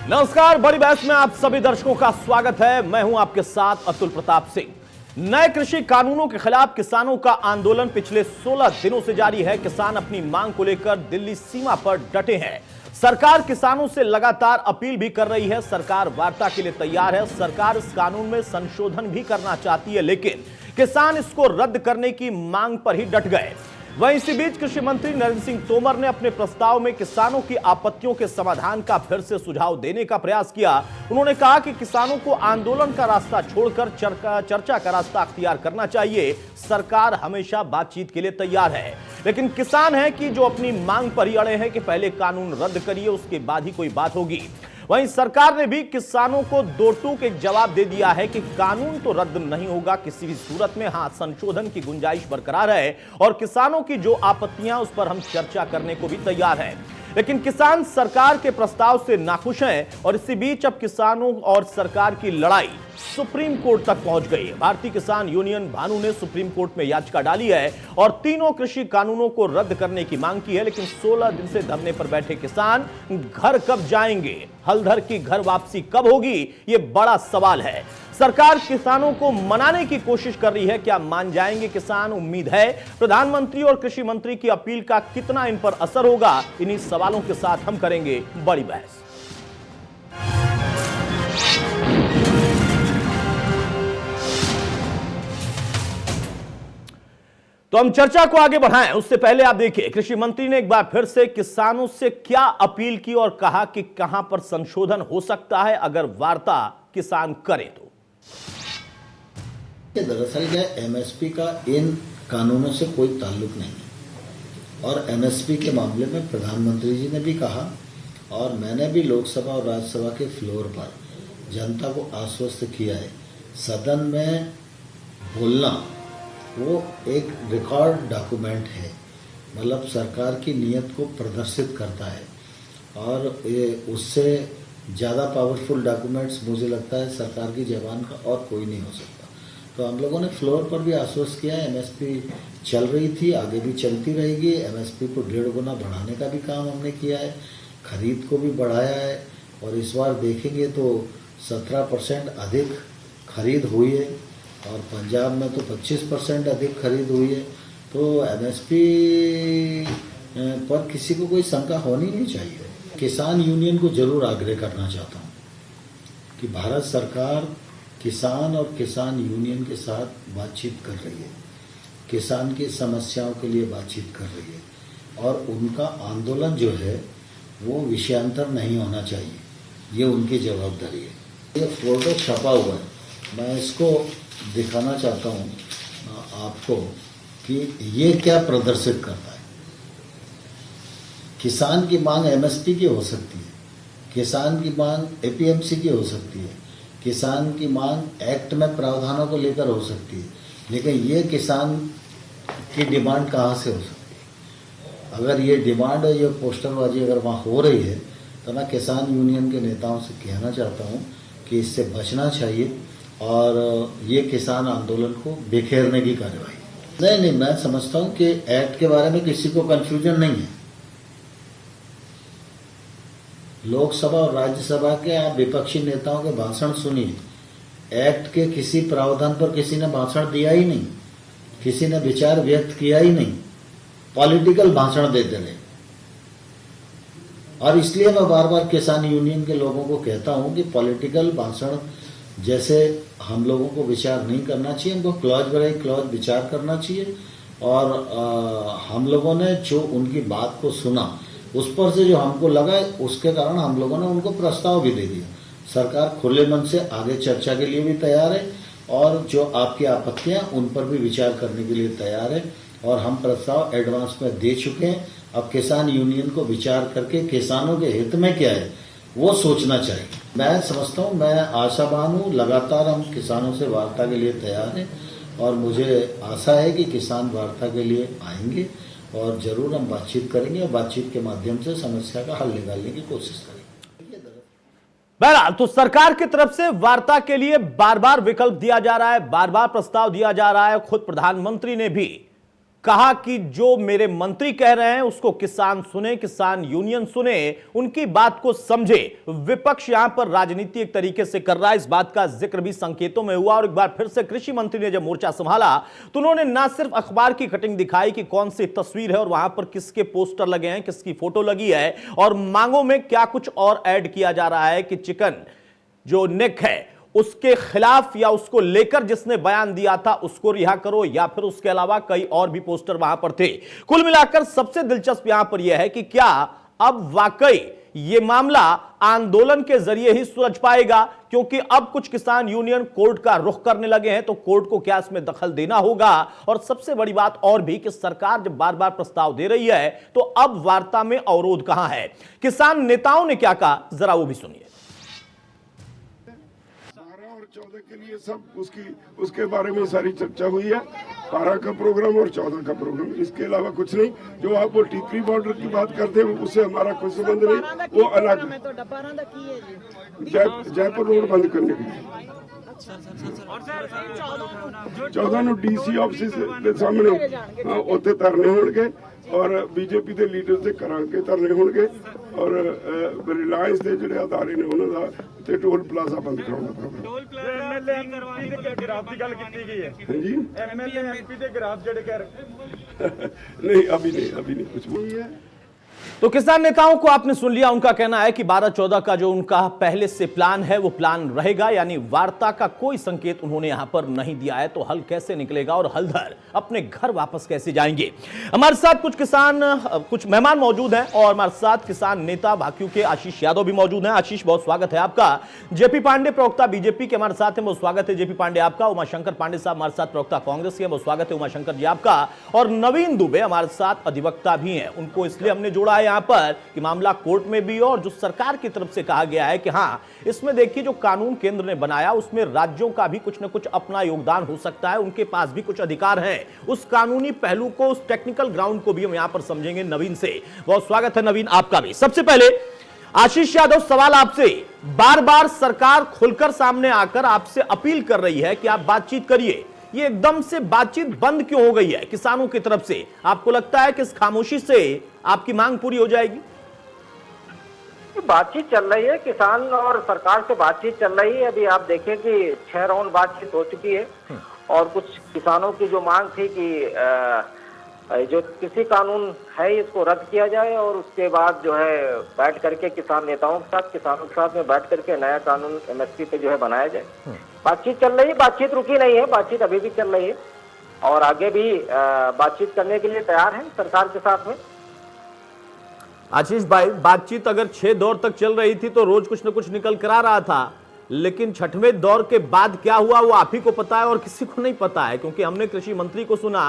नमस्कार, बड़ी बहस में आप सभी दर्शकों का स्वागत है। मैं हूं आपके साथ अतुल प्रताप सिंह। नए कृषि कानूनों के खिलाफ किसानों का आंदोलन पिछले 16 दिनों से जारी है। किसान अपनी मांग को लेकर दिल्ली सीमा पर डटे हैं। सरकार किसानों से लगातार अपील भी कर रही है। सरकार वार्ता के लिए तैयार है। सरकार इस कानून में संशोधन भी करना चाहती है, लेकिन किसान इसको रद्द करने की मांग पर ही डट गए। वहीं इसी बीच कृषि मंत्री नरेंद्र सिंह तोमर ने अपने प्रस्ताव में किसानों की आपत्तियों के समाधान का फिर से सुझाव देने का प्रयास किया। उन्होंने कहा कि किसानों को आंदोलन का रास्ता छोड़कर चर्चा का रास्ता अख्तियार करना चाहिए। सरकार हमेशा बातचीत के लिए तैयार है, लेकिन किसान हैं कि जो अपनी मांग पर ही अड़े हैं कि पहले कानून रद्द करिए, उसके बाद ही कोई बात होगी। वहीं सरकार ने भी किसानों को दो टूक एक जवाब दे दिया है कि कानून तो रद्द नहीं होगा किसी भी सूरत में। हां, संशोधन की गुंजाइश बरकरार है और किसानों की जो आपत्तियां उस पर हम चर्चा करने को भी तैयार हैं। लेकिन किसान सरकार के प्रस्ताव से नाखुश हैं और इसी बीच अब किसानों और सरकार की लड़ाई सुप्रीम कोर्ट तक पहुंच गई है। भारतीय किसान यूनियन भानु ने सुप्रीम कोर्ट में याचिका डाली है और तीनों कृषि कानूनों को रद्द करने की मांग की है। लेकिन 16 दिन से धरने पर बैठे किसान घर कब जाएंगे, हलधर की घर वापसी कब होगी, ये बड़ा सवाल है। सरकार किसानों को मनाने की कोशिश कर रही है, क्या मान जाएंगे किसान? उम्मीद है। प्रधानमंत्री और कृषि मंत्री की अपील का कितना इन पर असर होगा, इन्हीं सवालों के साथ हम करेंगे बड़ी बहस। तो हम चर्चा को आगे बढ़ाएं उससे पहले आप देखिए, कृषि मंत्री ने एक बार फिर से किसानों से क्या अपील की और कहा कि कहां पर संशोधन हो सकता है अगर वार्ता किसान करे तो। दरअसल क्या एमएसपी का इन कानूनों से कोई ताल्लुक नहीं है और एमएसपी के मामले में प्रधानमंत्री जी ने भी कहा और मैंने भी लोकसभा और राज्यसभा के फ्लोर पर जनता को आश्वस्त किया है, सदन में बोलना वो एक रिकॉर्ड डॉक्यूमेंट है, मतलब सरकार की नीयत को प्रदर्शित करता है और ये उससे ज़्यादा पावरफुल डॉक्यूमेंट्स मुझे लगता है सरकार की ज़बान का और कोई नहीं हो सकता। तो हम लोगों ने फ्लोर पर भी आश्वस्त किया है, एमएसपी चल रही थी, आगे भी चलती रहेगी। एमएसपी को 1.5 गुना बढ़ाने का भी काम हमने किया है, खरीद को भी बढ़ाया है और इस बार देखेंगे तो 17% अधिक खरीद हुई है और पंजाब में तो 25% अधिक खरीद हुई है। तो एमएसपी पर किसी को कोई शंका होनी नहीं चाहिए। किसान यूनियन को जरूर आग्रह करना चाहता हूँ कि भारत सरकार किसान और किसान यूनियन के साथ बातचीत कर रही है, किसान की समस्याओं के लिए बातचीत कर रही है और उनका आंदोलन जो है वो विषयांतर नहीं होना चाहिए, ये उनकी जवाबदारी है। ये फोटो छपा हुआ है, मैं इसको दिखाना चाहता हूँ आपको कि ये क्या प्रदर्शित करता है। किसान की मांग एमएसपी की हो सकती है, किसान की मांग एपीएमसी की हो सकती है, किसान की मांग एक्ट में प्रावधानों को लेकर हो सकती है, लेकिन ये किसान की डिमांड कहाँ से हो सकती है? अगर ये डिमांड और ये पोस्टरबाजी अगर वहाँ हो रही है तो मैं किसान यूनियन के नेताओं से कहना चाहता हूँ कि इससे बचना चाहिए और ये किसान आंदोलन को बिखेरने की कार्रवाई नहीं, मैं समझता हूँ कि एक्ट के बारे में किसी को कंफ्यूजन नहीं है। लोकसभा और राज्यसभा के आप विपक्षी नेताओं के भाषण सुनिए, एक्ट के किसी प्रावधान पर किसी ने भाषण दिया ही नहीं, किसी ने विचार व्यक्त किया ही नहीं, पॉलिटिकल भाषण देते रहे। और इसलिए मैं बार बार किसान यूनियन के लोगों को कहता हूं कि पॉलिटिकल भाषण जैसे हम लोगों को विचार नहीं करना चाहिए, हमको क्लॉज बाय क्लॉज विचार करना चाहिए और हम लोगों ने जो उनकी बात को सुना उस पर से जो हमको लगा उसके कारण हम लोगों ने उनको प्रस्ताव भी दे दिया। सरकार खुले मन से आगे चर्चा के लिए भी तैयार है और जो आपकी आपत्तियां उन पर भी विचार करने के लिए तैयार है और हम प्रस्ताव एडवांस में दे चुके हैं। अब किसान यूनियन को विचार करके किसानों के हित में क्या है वो सोचना चाहिए। मैं समझता हूँ, मैं आशावान हूँ, लगातार हम किसानों से वार्ता के लिए तैयार हैं और मुझे आशा है कि किसान वार्ता के लिए आएंगे और जरूर हम बातचीत करेंगे और बातचीत के माध्यम से समस्या का हल निकालने की कोशिश करेंगे। बहरहाल तो सरकार की तरफ से वार्ता के लिए बार बार विकल्प दिया जा रहा है, बार बार प्रस्ताव दिया जा रहा है। खुद प्रधानमंत्री ने भी कहा कि जो मेरे मंत्री कह रहे हैं उसको किसान सुने, किसान यूनियन सुने, उनकी बात को समझे। विपक्ष यहां पर राजनीति एक तरीके से कर रहा है, इस बात का जिक्र भी संकेतों में हुआ। और एक बार फिर से कृषि मंत्री ने जब मोर्चा संभाला तो उन्होंने ना सिर्फ अखबार की कटिंग दिखाई कि कौन सी तस्वीर है और वहां पर किसके पोस्टर लगे हैं, किसकी फोटो लगी है और मांगों में क्या कुछ और ऐड किया जा रहा है कि चिकन जो नेक है उसके खिलाफ या उसको लेकर जिसने बयान दिया था उसको रिहा करो, या फिर उसके अलावा कई और भी पोस्टर वहां पर थे। कुल मिलाकर सबसे दिलचस्प यहां पर यह है कि क्या अब वाकई यह मामला आंदोलन के जरिए ही सुलझ पाएगा, क्योंकि अब कुछ किसान यूनियन कोर्ट का रुख करने लगे हैं, तो कोर्ट को क्या इसमें दखल देना होगा। और सबसे बड़ी बात और भी कि सरकार जब बार बार प्रस्ताव दे रही है तो अब वार्ता में अवरोध कहां है। किसान नेताओं ने क्या कहा, जरा वो भी सुनिए। 14 के लिए सब उसके बारे में सारी चर्चा हुई है। 12 का प्रोग्राम और 14 का प्रोग्राम, इसके अलावा कुछ नहीं। जो आप वो टीकरी बॉर्डर की बात करते हैं उससे हमारा कोई संबंध नहीं, वो अलग। जयपुर रोड बंद करने के लिए 14 ਨੂੰ ਡੀਸੀ ਆਫਿਸ ਦੇ ਸਾਹਮਣੇ ਉੱਥੇ ਧਰਨੇ ਹੋਣਗੇ और बीजेपी ਦੇ ਲੀਡਰ ਦੇ ਘਰਾਂ ਕੇ ਧਰਨੇ ਹੋਣਗੇ और ਰਿਲਾਇੰਸ ਦੇ ਜਿਹੜੇ ਅਦਾਰੇ ਨੇ ਉਹਨਾਂ ਦਾ ਤੇ ਟੋਲ ਪਲਾਜ਼ਾ ਬੰਦ ਕਰਾਉਣਾ ਪ੍ਰੋਗਰਾਮ। ਟੋਲ ਪਲਾਜ਼ਾ ਐਮਐਲਏ ਦੇ ਗ੍ਰਾਫ ਦੀ ਗੱਲ ਕੀਤੀ ਗਈ ਹੈ। ਹਾਂਜੀ ਐਮਐਲਏ ਐਮਪੀ ਦੇ ਗ੍ਰਾਫ ਜਿਹੜੇ ਕਹਿ नहीं अभी नहीं कुछ नहीं है। तो किसान नेताओं को आपने सुन लिया, उनका कहना है कि 12-14 का जो उनका पहले से प्लान है वो प्लान रहेगा, यानी वार्ता का कोई संकेत उन्होंने यहां पर नहीं दिया है। तो हल कैसे निकलेगा और हलधर अपने घर वापस कैसे जाएंगे। हमारे साथ कुछ मेहमान मौजूद हैं और हमारे साथ किसान नेता भाकियू के आशीष यादव भी मौजूद हैं। आशीष, बहुत स्वागत है आपका। जेपी पांडे प्रवक्ता बीजेपी के हमारे साथ हैं, बहुत स्वागत है जेपी पांडे आपका। उमाशंकर पांडे साहब हमारे साथ प्रवक्ता कांग्रेस के, बहुत स्वागत है उमाशंकर जी आपका। और नवीन दुबे हमारे साथ अधिवक्ता भी हैं, उनको इसलिए हमने जोड़ा है यहां पर कि मामला कोर्ट में भी और जो सरकार की तरफ से कहा गया है कि हां, इसमें देखिए जो कानून केंद्र ने बनाया उसमें राज्यों का भी कुछ न कुछ अपना योगदान हो सकता है, उनके पास भी कुछ अधिकार हैं। उस कानूनी पहलू को, उस टेक्निकल ग्राउंड को भी हम यहां पर समझेंगे नवीन से। बहुत स्वागत है नवीन आपका भी। सबसे पहले आशीष यादव, सवाल आपसे, बार बार सरकार खुलकर सामने आकर आपसे अपील कर रही है कि आप बातचीत करिए, ये एकदम से बातचीत बंद क्यों हो गई है किसानों की तरफ से? आपको लगता है कि इस खामोशी से आपकी मांग पूरी हो जाएगी? बातचीत चल रही है, किसान और सरकार से बातचीत चल रही है। अभी आप देखें कि 6 राउंड बातचीत हो चुकी है और कुछ किसानों की जो मांग थी कि जो कृषि कानून है इसको रद्द किया जाए और उसके बाद जो है बैठ करके किसान नेताओं के साथ, किसानों के साथ में बैठ करके नया कानून एमएसपी पे जो है बनाया जाए। बातचीत चल रही है, बातचीत रुकी नहीं है, बातचीत अभी भी चल रही है और आगे भी बातचीत करने के लिए तैयार है सरकार के साथ में। आशीष भाई, बातचीत अगर 6 दौर तक चल रही थी तो रोज कुछ न कुछ निकल कर आ रहा था, लेकिन 6वें दौर के बाद क्या हुआ वो आप ही को पता है और किसी को नहीं पता है, क्योंकि हमने कृषि मंत्री को सुना।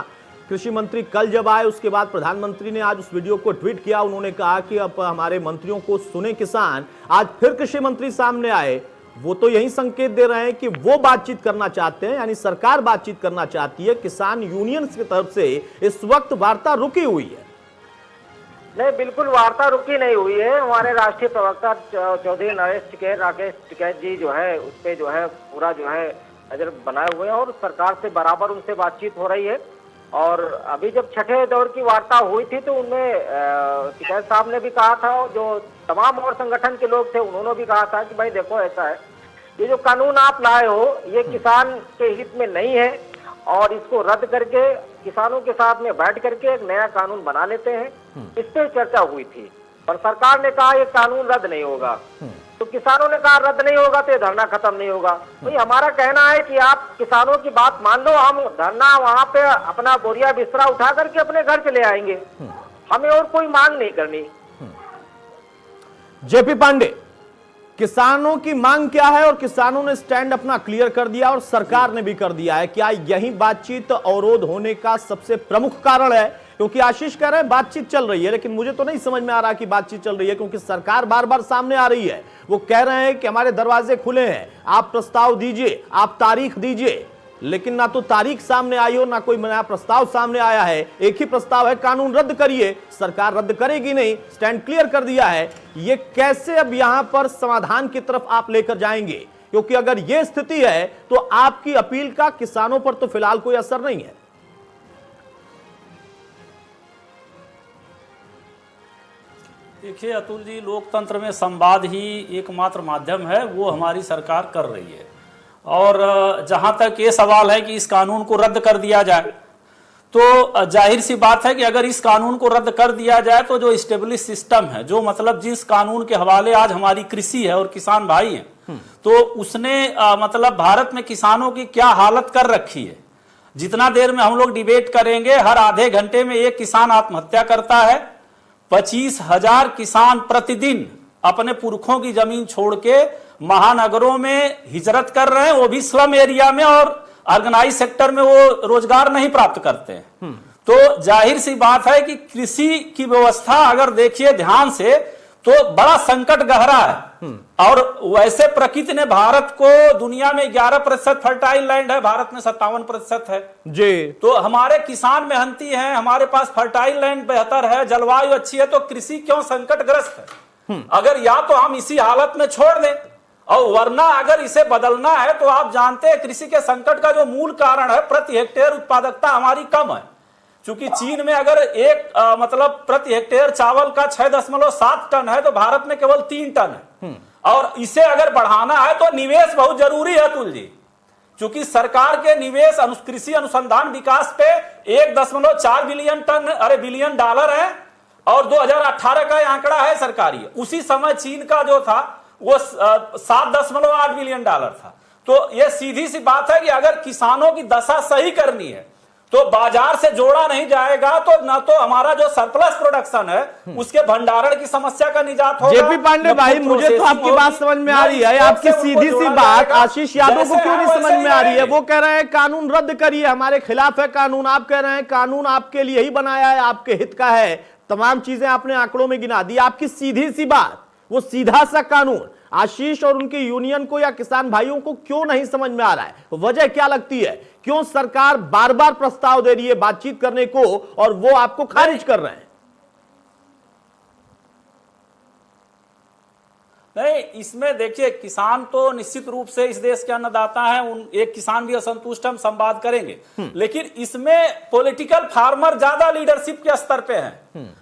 कृषि मंत्री कल जब आए उसके बाद प्रधानमंत्री ने आज उस वीडियो को ट्वीट किया, उन्होंने कहा कि अब हमारे मंत्रियों को सुने किसान। आज फिर कृषि मंत्री सामने आए, वो तो यही संकेत दे रहे हैं कि वो बातचीत करना चाहते हैं, यानी सरकार बातचीत करना चाहती है। किसान यूनियंस की तरफ से इस वक्त वार्ता रुकी हुई है। नहीं, बिल्कुल वार्ता रुकी नहीं हुई है। हमारे राष्ट्रीय प्रवक्ता चौधरी राकेश टिकैत जी जो है उस पर जो है पूरा जो है नजर बनाए हुए हैं और सरकार से बराबर उनसे बातचीत हो रही है। और अभी जब 6ठे दौर की वार्ता हुई थी तो उनमें टिकैत साहब ने भी कहा था, जो तमाम और संगठन के लोग थे उन्होंने भी कहा था कि भाई देखो ऐसा है, ये जो कानून आप लाए हो ये किसान के हित में नहीं है और इसको रद्द करके किसानों के साथ में बैठ करके एक नया कानून बना लेते हैं। इस पे चर्चा हुई थी और सरकार ने कहा ये कानून रद्द नहीं होगा, तो किसानों ने कहा रद्द नहीं होगा तो ये धरना खत्म नहीं होगा। तो हमारा कहना है कि आप किसानों की बात मान लो, हम धरना वहाँ पे अपना बोरिया बिस्तरा उठा करके अपने घर चले आएंगे, हमें और कोई मांग नहीं करनी। जेपी पांडे, किसानों की मांग क्या है और किसानों ने स्टैंड अपना क्लियर कर दिया और सरकार ने भी कर दिया है, क्या यही बातचीत अवरोध होने का सबसे प्रमुख कारण है? क्योंकि आशीष कह रहे हैं बातचीत चल रही है, लेकिन मुझे तो नहीं समझ में आ रहा कि बातचीत चल रही है, क्योंकि सरकार बार बार सामने आ रही है। वो कह रहे हैं कि हमारे दरवाजे खुले हैं, आप प्रस्ताव दीजिए, आप तारीख दीजिए, लेकिन ना तो तारीख सामने आई हो ना कोई नया प्रस्ताव सामने आया है। एक ही प्रस्ताव है, कानून रद्द करिए, सरकार रद्द करेगी नहीं, स्टैंड क्लियर कर दिया है। ये कैसे अब यहां पर समाधान की तरफ आप लेकर जाएंगे? क्योंकि अगर यह स्थिति है तो आपकी अपील का किसानों पर तो फिलहाल कोई असर नहीं है। देखिए अतुल जी, लोकतंत्र में संवाद ही एकमात्र माध्यम है, वो हमारी सरकार कर रही है। और जहां तक ये सवाल है कि इस कानून को रद्द कर दिया जाए, तो जाहिर सी बात है कि अगर इस कानून को रद्द कर दिया जाए तो जो स्टेब्लिश सिस्टम है, जो मतलब जिस कानून के हवाले आज हमारी कृषि है और किसान भाई हैं, तो उसने मतलब भारत में किसानों की क्या हालत कर रखी है। जितना देर में हम लोग डिबेट करेंगे, हर आधे घंटे में एक किसान आत्महत्या करता है। 25,000 किसान प्रतिदिन अपने पुरखों की जमीन छोड़ के महानगरों में हिजरत कर रहे हैं, वो भी स्लम एरिया में, और ऑर्गेनाइज सेक्टर में वो रोजगार नहीं प्राप्त करते हैं। तो जाहिर सी बात है कि कृषि की व्यवस्था अगर देखिए ध्यान से तो बड़ा संकट गहरा है। और वैसे प्रकृति ने भारत को, दुनिया में 11% फर्टाइल लैंड है, भारत में 57% है जी। तो हमारे किसान मेहनती हैं, हमारे पास फर्टाइल लैंड बेहतर है, जलवायु अच्छी है, तो कृषि क्यों संकटग्रस्त है। अगर या तो हम इसी हालत में छोड़ दें, और वरना अगर इसे बदलना है तो आप जानते हैं कृषि के संकट का जो मूल कारण है, प्रति हेक्टेयर उत्पादकता हमारी कम है। क्योंकि चीन में अगर मतलब प्रति हेक्टेयर चावल का 6.7 टन है, तो भारत में केवल 3 टन है। और इसे अगर बढ़ाना है तो निवेश बहुत जरूरी है अतुल जी, क्योंकि सरकार के निवेश कृषि अनुसंधान विकास पे 1.4 बिलियन डॉलर है, और 2018 का आंकड़ा है सरकारी। उसी समय चीन का जो था वो 7.8 बिलियन डॉलर था। तो ये सीधी सी बात है कि अगर किसानों की दशा सही करनी है तो बाजार से जोड़ा नहीं जाएगा, तो ना तो हमारा जो सरप्लस प्रोडक्शन है उसके भंडारण की समस्या का निजात होगा। जेपी पांडे भाई, मुझे तो आपकी बात समझ में आ रही है। आपकी सीधी सी बात आशीष यादव को क्यों नहीं समझ में आ रही है? वो कह रहे हैं कानून रद्द करिए, हमारे खिलाफ है कानून। आप कह रहे हैं कानून आपके लिए ही बनाया है, आपके हित का है। तमाम चीजें आपने आंकड़ों में गिना दी। आपकी सीधी सी बात, वो सीधा सा कानून आशीष और उनकी यूनियन को या किसान भाइयों को क्यों नहीं समझ में आ रहा है? वजह क्या लगती है? क्यों सरकार बार बार प्रस्ताव दे रही है बातचीत करने को और वो आपको खारिज कर रहे हैं? नहीं, इसमें देखिए किसान तो निश्चित रूप से इस देश के अन्नदाता हैं, एक किसान भी असंतुष्ट, हम संवाद करेंगे। लेकिन इसमें पॉलिटिकल फार्मर ज्यादा लीडरशिप के स्तर पे हैं।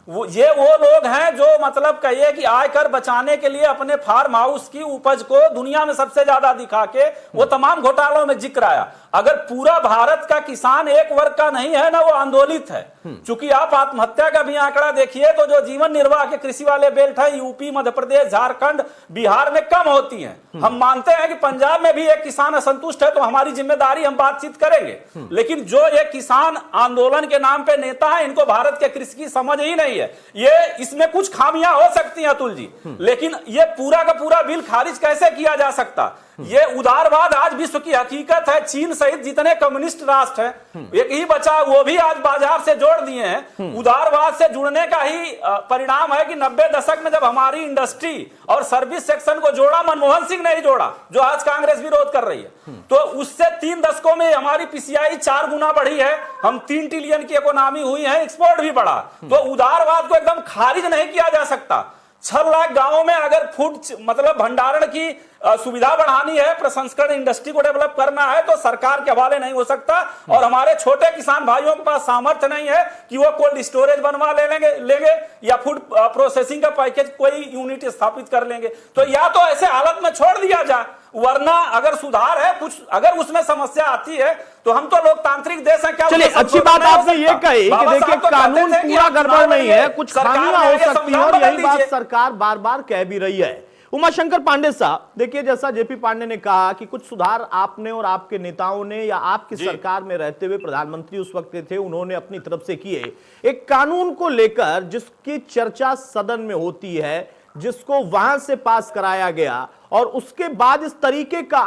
वो लोग हैं जो मतलब कहिए कि आयकर बचाने के लिए अपने फार्म हाउस की उपज को दुनिया में सबसे ज्यादा दिखा के वो तमाम घोटालों में जिक्र आया। अगर पूरा भारत का किसान एक वर्ग का नहीं है ना, वो आंदोलित है। क्योंकि आप आत्महत्या का भी आंकड़ा देखिए तो जो जीवन निर्वाह के कृषि वाले बेल्ट है, यूपी, मध्य प्रदेश, झारखंड, बिहार में कम होती हैं। हम मानते हैं कि पंजाब में भी एक किसान असंतुष्ट है, तो हमारी जिम्मेदारी, हम बातचीत करेंगे। लेकिन जो ये किसान आंदोलन के नाम पे नेता है, इनको भारत के कृषि की समझ ही नहीं है। ये इसमें कुछ खामियां हो सकती हैं अतुल जी, लेकिन ये पूरा का पूरा बिल खारिज कैसे किया जा सकता? ये उदारवाद आज विश्व की हकीकत है। चीन सहित जितने कम्युनिस्ट राष्ट्र हैं, एक ही बचा, वो भी आज बाजार से जोड़ दिए हैं। उदारवाद से जुड़ने का ही परिणाम है कि 90 दशक में जब हमारी इंडस्ट्री और सर्विस सेक्शन को जोड़ा, मनमोहन सिंह ने ही जोड़ा, जो आज कांग्रेस विरोध कर रही है। तो उससे 3 दशकों में हमारी पीसीआई 4 गुना बढ़ी है, हम 3 ट्रिलियन की इकोनॉमी हुई है, एक्सपोर्ट भी बढ़ा। तो उदारवाद को एकदम खारिज नहीं किया जा सकता। 6 लाख गांवों में अगर फूड मतलब भंडारण की सुविधा बढ़ानी है, प्रसंस्करण इंडस्ट्री को डेवलप करना है, तो सरकार के हवाले नहीं हो सकता। और हमारे छोटे किसान भाइयों के पास सामर्थ्य नहीं है कि वो कोल्ड स्टोरेज बनवा लेंगे या फूड प्रोसेसिंग का पैकेज कोई यूनिट स्थापित कर लेंगे। तो या तो ऐसे हालत में छोड़ दिया जाए, वरना अगर सुधार है कुछ, अगर उसमें समस्या आती है तो हम तो लोकतांत्रिक देश हैं। क्या चलिए, अच्छी बात आपने ये कही कि देखिए कानून पूरा गड़बड़ नहीं है, कुछ खामियां हो सकती है, और यही बात सरकार बार बार कह भी रही है। उमाशंकर पांडे साहब, देखिए जैसा जेपी पांडे ने कहा कि कुछ सुधार आपने और आपके नेताओं ने या आपकी सरकार में रहते हुए प्रधानमंत्री उस वक्त थे, उन्होंने अपनी तरफ से किए। एक कानून को लेकर जिसकी चर्चा सदन में होती है, जिसको वहां से पास कराया गया, और उसके बाद इस तरीके का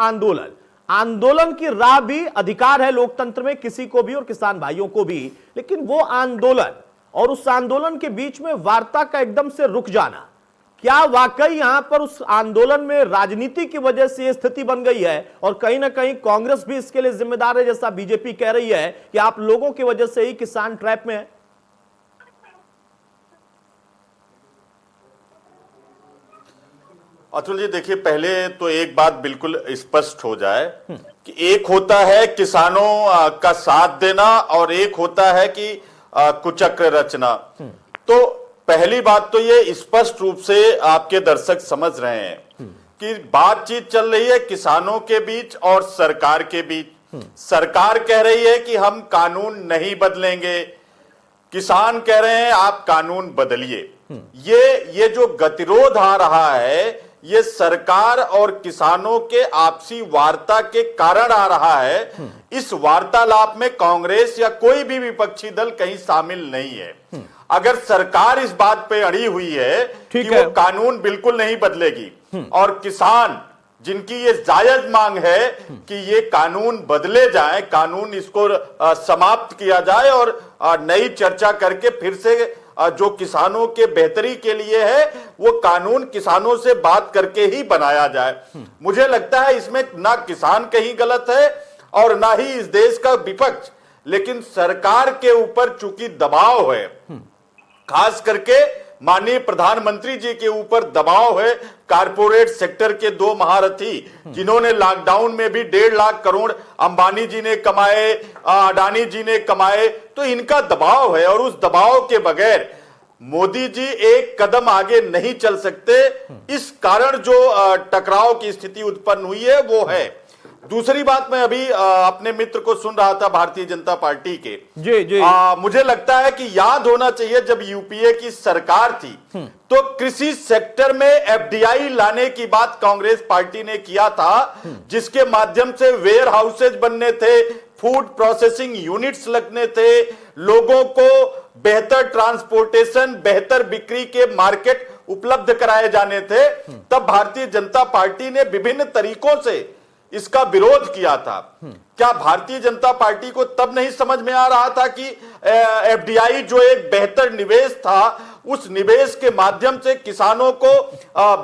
आंदोलन की राह भी अधिकार है लोकतंत्र में किसी को भी और किसान भाइयों को भी। लेकिन वो आंदोलन और उस आंदोलन के बीच में वार्ता का एकदम से रुक जाना, क्या वाकई यहां पर उस आंदोलन में राजनीति की वजह से यह स्थिति बन गई है? और कहीं ना कहीं कांग्रेस भी इसके लिए जिम्मेदार है, जैसा बीजेपी कह रही है कि आप लोगों की वजह से ही किसान ट्रैप में है। अतुल जी, देखिए पहले तो एक बात बिल्कुल स्पष्ट हो जाए कि एक होता है किसानों का साथ देना और एक होता है कि कुचक्र रचना। तो पहली बात तो ये स्पष्ट रूप से आपके दर्शक समझ रहे हैं कि बातचीत चल रही है किसानों के बीच और सरकार के बीच। सरकार कह रही है कि हम कानून नहीं बदलेंगे, किसान कह रहे हैं आप कानून बदलिए। ये जो गतिरोध आ रहा है ये सरकार और किसानों के आपसी वार्ता के कारण आ रहा है। इस वार्तालाप में कांग्रेस या कोई भी विपक्षी दल कहीं शामिल नहीं है। अगर सरकार इस बात पे अड़ी हुई है कि वो कानून बिल्कुल नहीं बदलेगी और किसान जिनकी ये जायज मांग है कि ये कानून बदले जाए, कानून इसको समाप्त किया जाए और नई चर्चा करके फिर से जो किसानों के बेहतरी के लिए है वो कानून किसानों से बात करके ही बनाया जाए। मुझे लगता है इसमें ना किसान कहीं गलत है और ना ही इस देश का विपक्ष, लेकिन सरकार के ऊपर चूंकि दबाव है, खास करके माननीय प्रधानमंत्री जी के ऊपर दबाव है, कारपोरेट सेक्टर के दो महारथी जिन्होंने लॉकडाउन में भी 1.5 लाख करोड़ अंबानी जी ने कमाए, अडानी जी ने कमाए, तो इनका दबाव है और उस दबाव के बगैर मोदी जी एक कदम आगे नहीं चल सकते। इस कारण जो टकराव की स्थिति उत्पन्न हुई है वो है। दूसरी बात, मैं अभी अपने मित्र को सुन रहा था भारतीय जनता पार्टी के, जी। मुझे लगता है कि याद होना चाहिए जब यूपीए की सरकार थी तो कृषि सेक्टर में एफडीआई लाने की बात कांग्रेस पार्टी ने किया था, जिसके माध्यम से वेयर हाउसेज बनने थे, फूड प्रोसेसिंग यूनिट्स लगने थे, लोगों को बेहतर ट्रांसपोर्टेशन, बेहतर बिक्री के मार्केट उपलब्ध कराए जाने थे। तब भारतीय जनता पार्टी ने विभिन्न तरीकों से इसका विरोध किया था। क्या भारतीय जनता पार्टी को तब नहीं समझ में आ रहा था कि एफडीआई जो एक बेहतर निवेश था, उस निवेश के माध्यम से किसानों को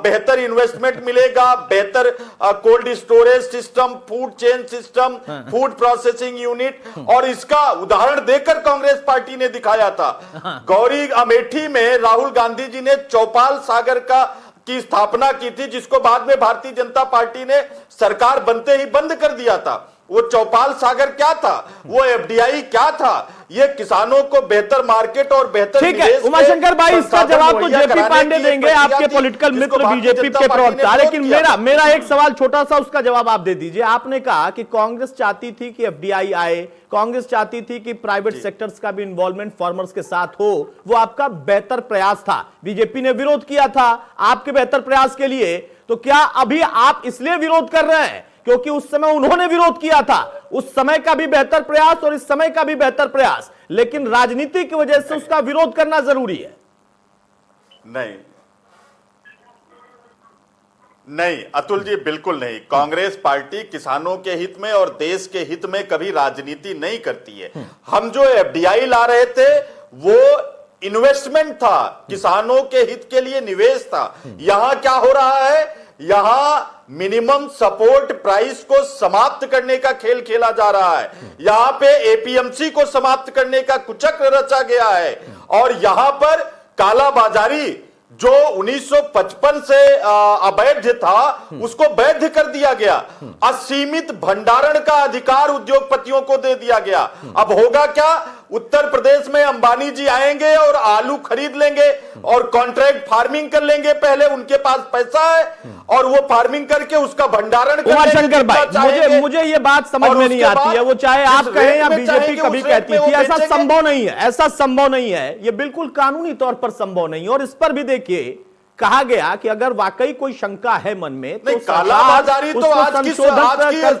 बेहतर इन्वेस्टमेंट मिलेगा, बेहतर cold storage system, food chain system, food processing unit, और इसका उदाहरण देकर कांग्रेस पार्टी ने दिखाया था। गौरी अमेठी में राहुल गांधी जी ने चौपाल सागर की स्थापना की थी, जिसको बाद में भारतीय जनता पार्टी ने सरकार बनते ही बंद कर दिया था। वो चौपाल सागर क्या था, वो एफडीआई क्या था, ये किसानों को बेहतर मार्केट और बेहतर ठीक है। उमाशंकर भाई, इसका जवाब तो जेपी पांडे देंगे, आपके पॉलिटिकल मित्र बीजेपी के प्रवक्ता। लेकिन मेरा एक सवाल छोटा सा, उसका जवाब आप दे दीजिए। आपने कहा कि कांग्रेस चाहती थी कि एफडीआई आए, कांग्रेस चाहती थी कि प्राइवेट सेक्टर्स का भी इन्वॉल्वमेंट फार्मर्स के साथ हो, वो आपका बेहतर प्रयास था। बीजेपी ने विरोध किया था आपके बेहतर प्रयास के लिए, तो क्या अभी आप इसलिए विरोध कर रहे हैं क्योंकि उस समय उन्होंने विरोध किया था? उस समय का भी बेहतर प्रयास और इस समय का भी बेहतर प्रयास, लेकिन राजनीति की वजह से उसका विरोध करना जरूरी है। नहीं अतुल जी, बिल्कुल नहीं। कांग्रेस पार्टी किसानों के हित में और देश के हित में कभी राजनीति नहीं करती है। हम जो एफडीआई ला रहे थे वो इन्वेस्टमेंट था, किसानों के हित के लिए निवेश था। यहां क्या हो रहा है, यहां मिनिमम सपोर्ट प्राइस को समाप्त करने का खेल खेला जा रहा है। यहां पे एपीएमसी को समाप्त करने का कुचक्र रचा गया है और यहां पर कालाबाजारी जो 1955 से अवैध था उसको वैध कर दिया गया। असीमित भंडारण का अधिकार उद्योगपतियों को दे दिया गया। अब होगा क्या, उत्तर प्रदेश में अंबानी जी आएंगे और आलू खरीद लेंगे और कॉन्ट्रैक्ट फार्मिंग कर लेंगे। पहले उनके पास पैसा है और वो फार्मिंग करके उसका भंडारण कर उमाशंकर भाई, मुझे ये बात समझ में नहीं आती है, वो चाहे आप कहें या बीजेपी कभी कहती थी, ऐसा संभव नहीं है, ऐसा संभव नहीं है, ये बिल्कुल कानूनी तौर पर संभव नहीं है। और इस पर भी देखिए कहा गया कि अगर वाकई कोई शंका है मन में तो कालाबाजारी तो आज की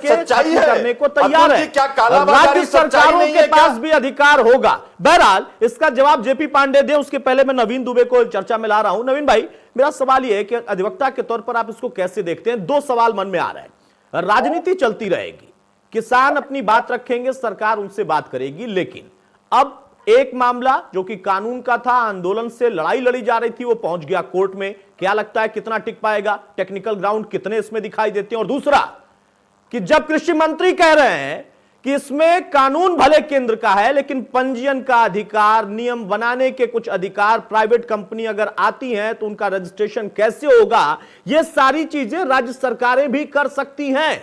सच्चाई है, करने को तैयार है। राज्य सरकारों के पास भी अधिकार होगा। बहरहाल इसका जवाब जेपी पांडे दे, उसके पहले मैं नवीन दुबे को चर्चा में ला रहा हूं। नवीन भाई, मेरा सवाल यह है कि अधिवक्ता के तौर पर आप इसको कैसे देखते हैं? दो सवाल मन में आ रहे हैं। राजनीति चलती रहेगी, किसान अपनी बात रखेंगे, सरकार उनसे बात करेगी, लेकिन अब एक मामला जो कि कानून का था, आंदोलन से लड़ाई लड़ी जा रही थी, वो पहुंच गया कोर्ट में। क्या लगता है कितना टिक पाएगा? टेक्निकल ग्राउंड कितने इसमें दिखाई देते हैं? और दूसरा कि जब कृषि मंत्री कह रहे हैं कि इसमें कानून भले केंद्र का है लेकिन पंजीयन का अधिकार, नियम बनाने के कुछ अधिकार, प्राइवेट कंपनी अगर आती हैं तो उनका रजिस्ट्रेशन कैसे होगा, ये सारी चीजें राज्य सरकारें भी कर सकती हैं।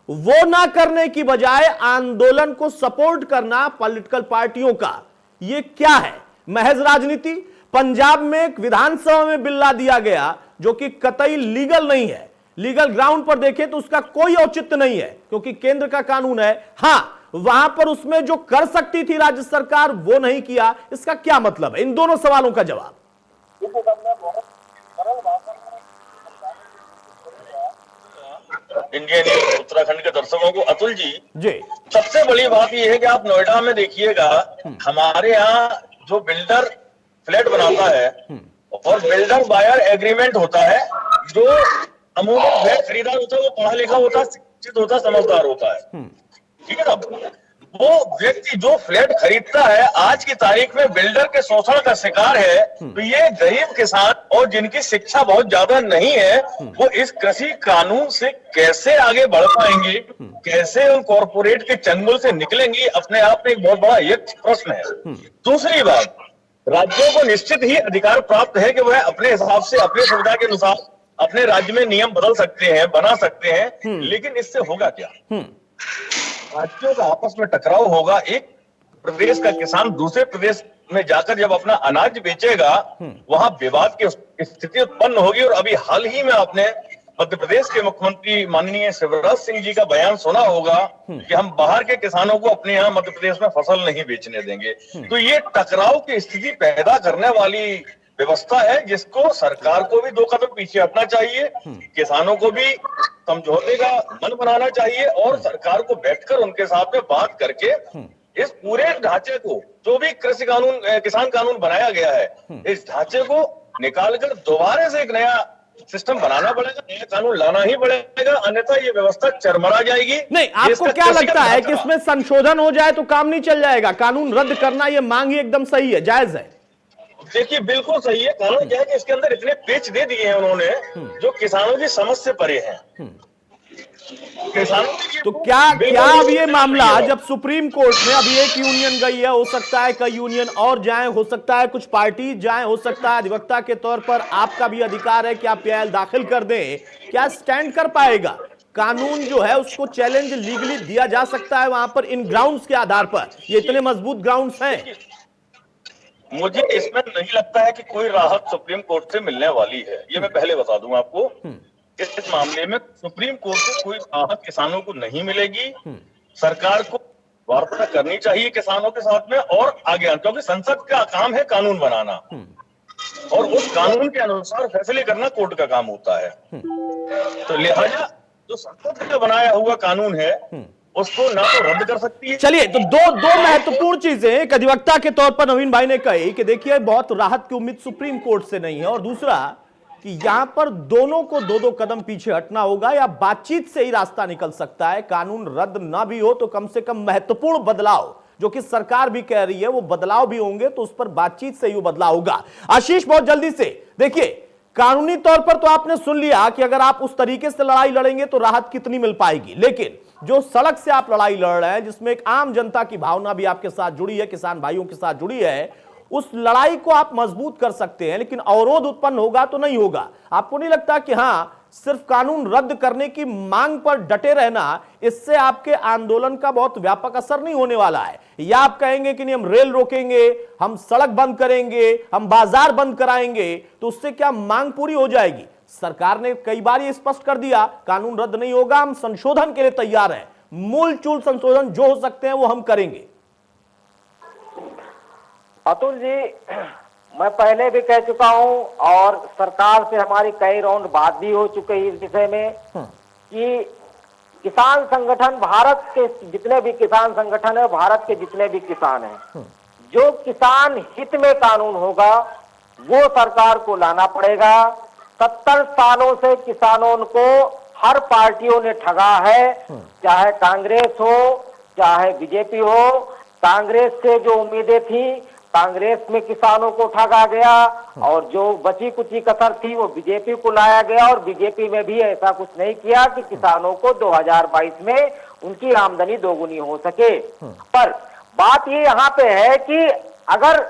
वो ना करने की बजाय आंदोलन को सपोर्ट करना पॉलिटिकल पार्टियों का, ये क्या है? महज राजनीति? पंजाब में एक विधानसभा में बिल ला दिया गया जो कि कतई लीगल नहीं है, लीगल ग्राउंड पर देखें तो उसका कोई औचित्य नहीं है क्योंकि केंद्र का कानून है। हां, वहां पर उसमें जो कर सकती थी राज्य सरकार वो नहीं किया, इसका क्या मतलब है? इन दोनों सवालों का जवाब। इंडियन न्यूज उत्तराखंड के दर्शकों को, अतुल जी सबसे बड़ी बात यह है कि आप नोएडा में देखिएगा, हमारे यहाँ जो बिल्डर फ्लैट बनाता है और बिल्डर बायर एग्रीमेंट होता है, जो अमूमन फ्लैट खरीदार होता है वो पढ़ा लिखा होता है, शिक्षित होता है, समझदार होता है, ठीक है ना। वो व्यक्ति जो फ्लैट खरीदता है आज की तारीख में बिल्डर के शोषण का शिकार है, तो ये गरीब किसान और जिनकी शिक्षा बहुत ज्यादा नहीं है वो इस कृषि कानून से कैसे आगे बढ़ पाएंगे, कैसे उन कॉर्पोरेट के चंगुल से निकलेंगे, अपने आप में एक बहुत बड़ा ये प्रश्न है। दूसरी बात, राज्यों को निश्चित ही अधिकार प्राप्त है कि वह अपने हिसाब से अपनी सुविधा के अनुसार अपने राज्य में नियम बदल सकते हैं, बना सकते हैं, लेकिन इससे होगा क्या? राज्यों का आपस में टकराव होगा। एक प्रदेश का किसान दूसरे प्रदेश में जाकर जब अपना अनाज बेचेगा वहां विवाद की स्थिति उत्पन्न होगी। और अभी हाल ही में आपने मध्य प्रदेश के मुख्यमंत्री माननीय शिवराज सिंह जी का बयान सुना होगा कि हम बाहर के किसानों को अपने यहाँ मध्य प्रदेश में फसल नहीं बेचने देंगे। तो ये टकराव की स्थिति पैदा करने वाली व्यवस्था है जिसको सरकार को भी 2 कदम पीछे हटना चाहिए, किसानों को भी समझौते का मन बनाना चाहिए और सरकार को बैठकर उनके साथ में बात करके इस पूरे ढांचे को, जो भी कृषि कानून किसान कानून बनाया गया है, इस ढांचे को निकालकर दोबारा से एक नया सिस्टम बनाना पड़ेगा, नया कानून लाना ही पड़ेगा, अन्यथा ये व्यवस्था चरमरा जाएगी। नहीं, आपको क्या लगता है कि इसमें संशोधन हो जाए तो काम नहीं चल जाएगा? कानून रद्द करना ये मांग ही एकदम सही है, जायज है? देखिए बिल्कुल सही है। कानून क्या है कि इसके अंदर इतने पेच दे दिए हैं उन्होंने जो किसानों की समझ से परे हैं। किसानों की तो क्या अब ये मामला जब सुप्रीम कोर्ट में, अभी एक यूनियन गई है, हो सकता है कई यूनियन और जाएं, हो सकता है कुछ पार्टी जाएं, हो सकता है अधिवक्ता के तौर पर आपका भी अधिकार है कि आप पीआईएल दाखिल कर दें, क्या स्टैंड कर पाएगा? कानून जो है उसको चैलेंज लीगली दिया जा सकता है वहां पर इन ग्राउंड्स के आधार पर? ये इतने मजबूत ग्राउंड्स हैं। मुझे इसमें नहीं लगता है कि कोई राहत सुप्रीम कोर्ट से मिलने वाली है, ये मैं पहले बता दूं आपको। इस मामले में सुप्रीम कोर्ट से कोई राहत किसानों को नहीं मिलेगी। सरकार को वार्ता करनी चाहिए किसानों के साथ में और आगे, क्योंकि संसद का काम है कानून बनाना और उस कानून के अनुसार फैसले करना कोर्ट का काम होता है। तो लिहाजा जो संसद का बनाया हुआ कानून है उसको ना तो रद्द कर सकती है। चलिए, तो दो महत्वपूर्ण चीजें एक अधिवक्ता के तौर पर नवीन भाई ने कही कि देखिए बहुत राहत की उम्मीद सुप्रीम कोर्ट से नहीं है, और दूसरा कि यहां पर दोनों को 2-2 कदम पीछे हटना होगा या बातचीत से ही रास्ता निकल सकता है। कानून रद्द ना भी हो तो कम से कम महत्वपूर्ण बदलाव जो कि सरकार भी कह रही है वो बदलाव भी होंगे, तो उस पर बातचीत से ही बदलाव होगा। आशीष, बहुत जल्दी से देखिए, कानूनी तौर पर तो आपने सुन लिया कि अगर आप उस तरीके से लड़ाई लड़ेंगे तो राहत कितनी मिल पाएगी, लेकिन जो सड़क से आप लड़ाई लड़ रहे हैं जिसमें एक आम जनता की भावना भी आपके साथ जुड़ी है, किसान भाइयों के साथ जुड़ी है, उस लड़ाई को आप मजबूत कर सकते हैं, लेकिन अवरोध उत्पन्न होगा तो नहीं होगा। आपको नहीं लगता कि हां सिर्फ कानून रद्द करने की मांग पर डटे रहना, इससे आपके आंदोलन का बहुत व्यापक असर नहीं होने वाला है? या आप कहेंगे कि नहीं हम रेल रोकेंगे, हम सड़क बंद करेंगे, हम बाजार बंद कराएंगे, तो उससे क्या मांग पूरी हो जाएगी? सरकार ने कई बार ये स्पष्ट कर दिया कानून रद्द नहीं होगा, हम संशोधन के लिए तैयार हैं, मूल चूल संशोधन जो हो सकते हैं वो हम करेंगे। अतुल जी, मैं पहले भी कह चुका हूं और सरकार से हमारी कई राउंड बात भी हो चुकी है इस विषय में कि किसान संगठन, भारत के जितने भी किसान संगठन है, भारत के जितने भी किसान हैं, जो किसान हित में कानून होगा वो सरकार को लाना पड़ेगा। 70 सालों से किसानों को हर पार्टियों ने ठगा है, चाहे कांग्रेस हो चाहे बीजेपी हो। कांग्रेस से जो उम्मीदें थी, कांग्रेस में किसानों को ठगा गया और जो बची कुची कसर थी वो बीजेपी को लाया गया, और बीजेपी में भी ऐसा कुछ नहीं किया कि किसानों को 2022 में उनकी आमदनी दोगुनी हो सके। पर बात ये यहाँ पे है कि अगर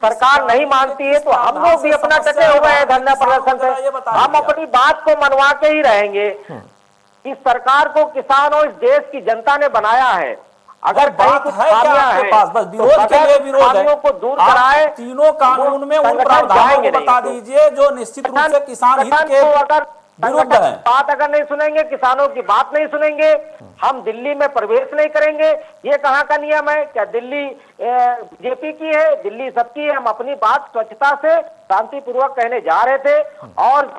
सरकार नहीं मानती है तो हम लोग भी अपना डटे हुए हैं धरना प्रदर्शन पे, हम अपनी बात को मनवा के ही रहेंगे कि सरकार को किसान और इस देश की जनता ने बनाया है अगर बात है क्या आपके पास? बस विरोध के लिए विरोध है। को दूर कराए, तीनों कानून में उन प्रावधानों को बता दीजिए जो निश्चित रूप से किसान हित के विरुद्ध है। बात अगर नहीं सुनेंगे, किसानों की बात नहीं सुनेंगे, हम दिल्ली में प्रवेश नहीं करेंगे। ये कहाँ का नियम है? क्या दिल्ली बीजेपी की है? दिल्ली सबकी है। हम अपनी बात स्वच्छता से शांतिपूर्वक कहने जा रहे थे और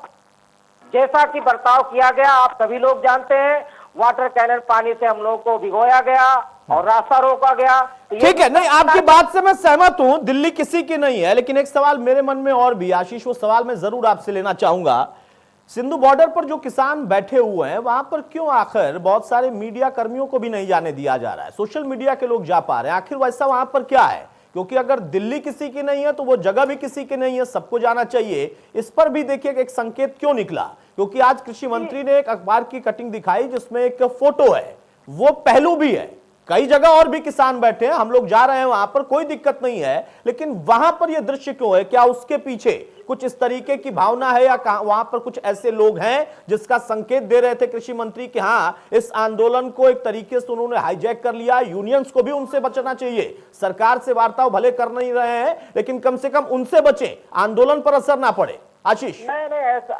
जैसा कि बर्ताव किया गया आप सभी लोग जानते हैं। वाटर कैनन पानी से हम लोग को भिगोया गया और रास्ता रोका गया। ठीक है, नहीं आपकी बात से मैं सहमत हूं, दिल्ली किसी की नहीं है, लेकिन एक सवाल मेरे मन में और भी आशीष, वो सवाल मैं जरूर आपसे लेना चाहूंगा। सिंधु बॉर्डर पर जो किसान बैठे हुए हैं वहां पर क्यों आखिर बहुत सारे मीडिया कर्मियों को भी नहीं जाने दिया जा रहा है? सोशल मीडिया के लोग जा पा रहे हैं, आखिर वैसा वहां पर क्या है? क्योंकि अगर दिल्ली किसी की नहीं है तो वो जगह भी किसी की नहीं है, सबको जाना चाहिए। इस पर भी देखिए एक संकेत क्यों निकला, क्योंकि आज कृषि मंत्री ने एक अखबार की कटिंग दिखाई जिसमें एक फोटो है, वो पहलू भी है। कई जगह और भी किसान बैठे हैं, हम लोग जा रहे हैं वहां पर, कोई दिक्कत नहीं है, लेकिन वहां पर यह दृश्य क्यों है? क्या उसके पीछे कुछ इस तरीके की भावना है या वहां पर कुछ ऐसे लोग हैं जिसका संकेत दे रहे थे कृषि मंत्री कि हाँ इस आंदोलन को एक तरीके से उन्होंने हाईजैक कर लिया, यूनियंस को भी उनसे बचना चाहिए, सरकार से वार्ता भले कर नहीं रहे हैं लेकिन कम से कम उनसे बचें, आंदोलन पर असर ना पड़े? आशीष, नहीं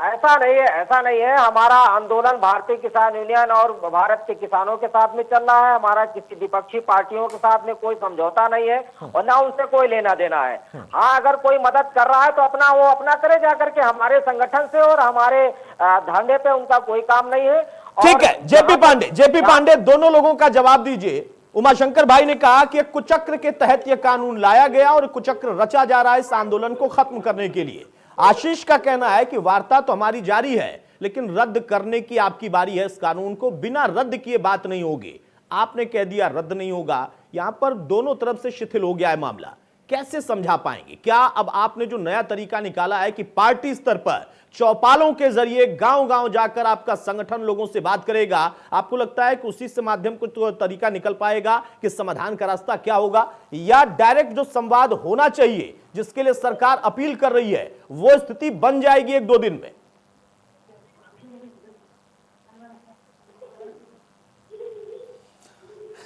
ऐसा नहीं है, ऐसा नहीं है। हमारा आंदोलन भारतीय किसान यूनियन और भारत के किसानों के साथ में चल रहा है। हमारा किसी विपक्षी पार्टियों के साथ में कोई समझौता नहीं है और ना उनसे कोई लेना देना है। हाँ, अगर कोई मदद कर रहा है तो वो अपना करे जाकर के, हमारे संगठन से और हमारे धंधे पे उनका कोई काम नहीं है। ठीक है, जेपी पांडे दोनों लोगों का जवाब दीजिए। उमाशंकर भाई ने कहा कि एक कुचक्र के तहत यह कानून लाया गया और कुचक्र रचा जा रहा है इस आंदोलन को खत्म करने के लिए। आशीष का कहना है कि वार्ता तो हमारी जारी है लेकिन रद्द करने की आपकी बारी है, इस कानून को बिना रद्द किए बात नहीं होगी। आपने कह दिया रद्द नहीं होगा, यहां पर दोनों तरफ से शिथिल हो गया है मामला। कैसे समझा पाएंगे? क्या अब आपने जो नया तरीका निकाला है कि पार्टी स्तर पर चौपालों के जरिए गांव-गांव जाकर आपका संगठन लोगों से बात करेगा, आपको लगता है कि उसी से माध्यम को तो तरीका निकल पाएगा कि समाधान का रास्ता क्या होगा? या डायरेक्ट जो संवाद होना चाहिए जिसके लिए सरकार अपील कर रही है वो स्थिति बन जाएगी 1-2 दिन में?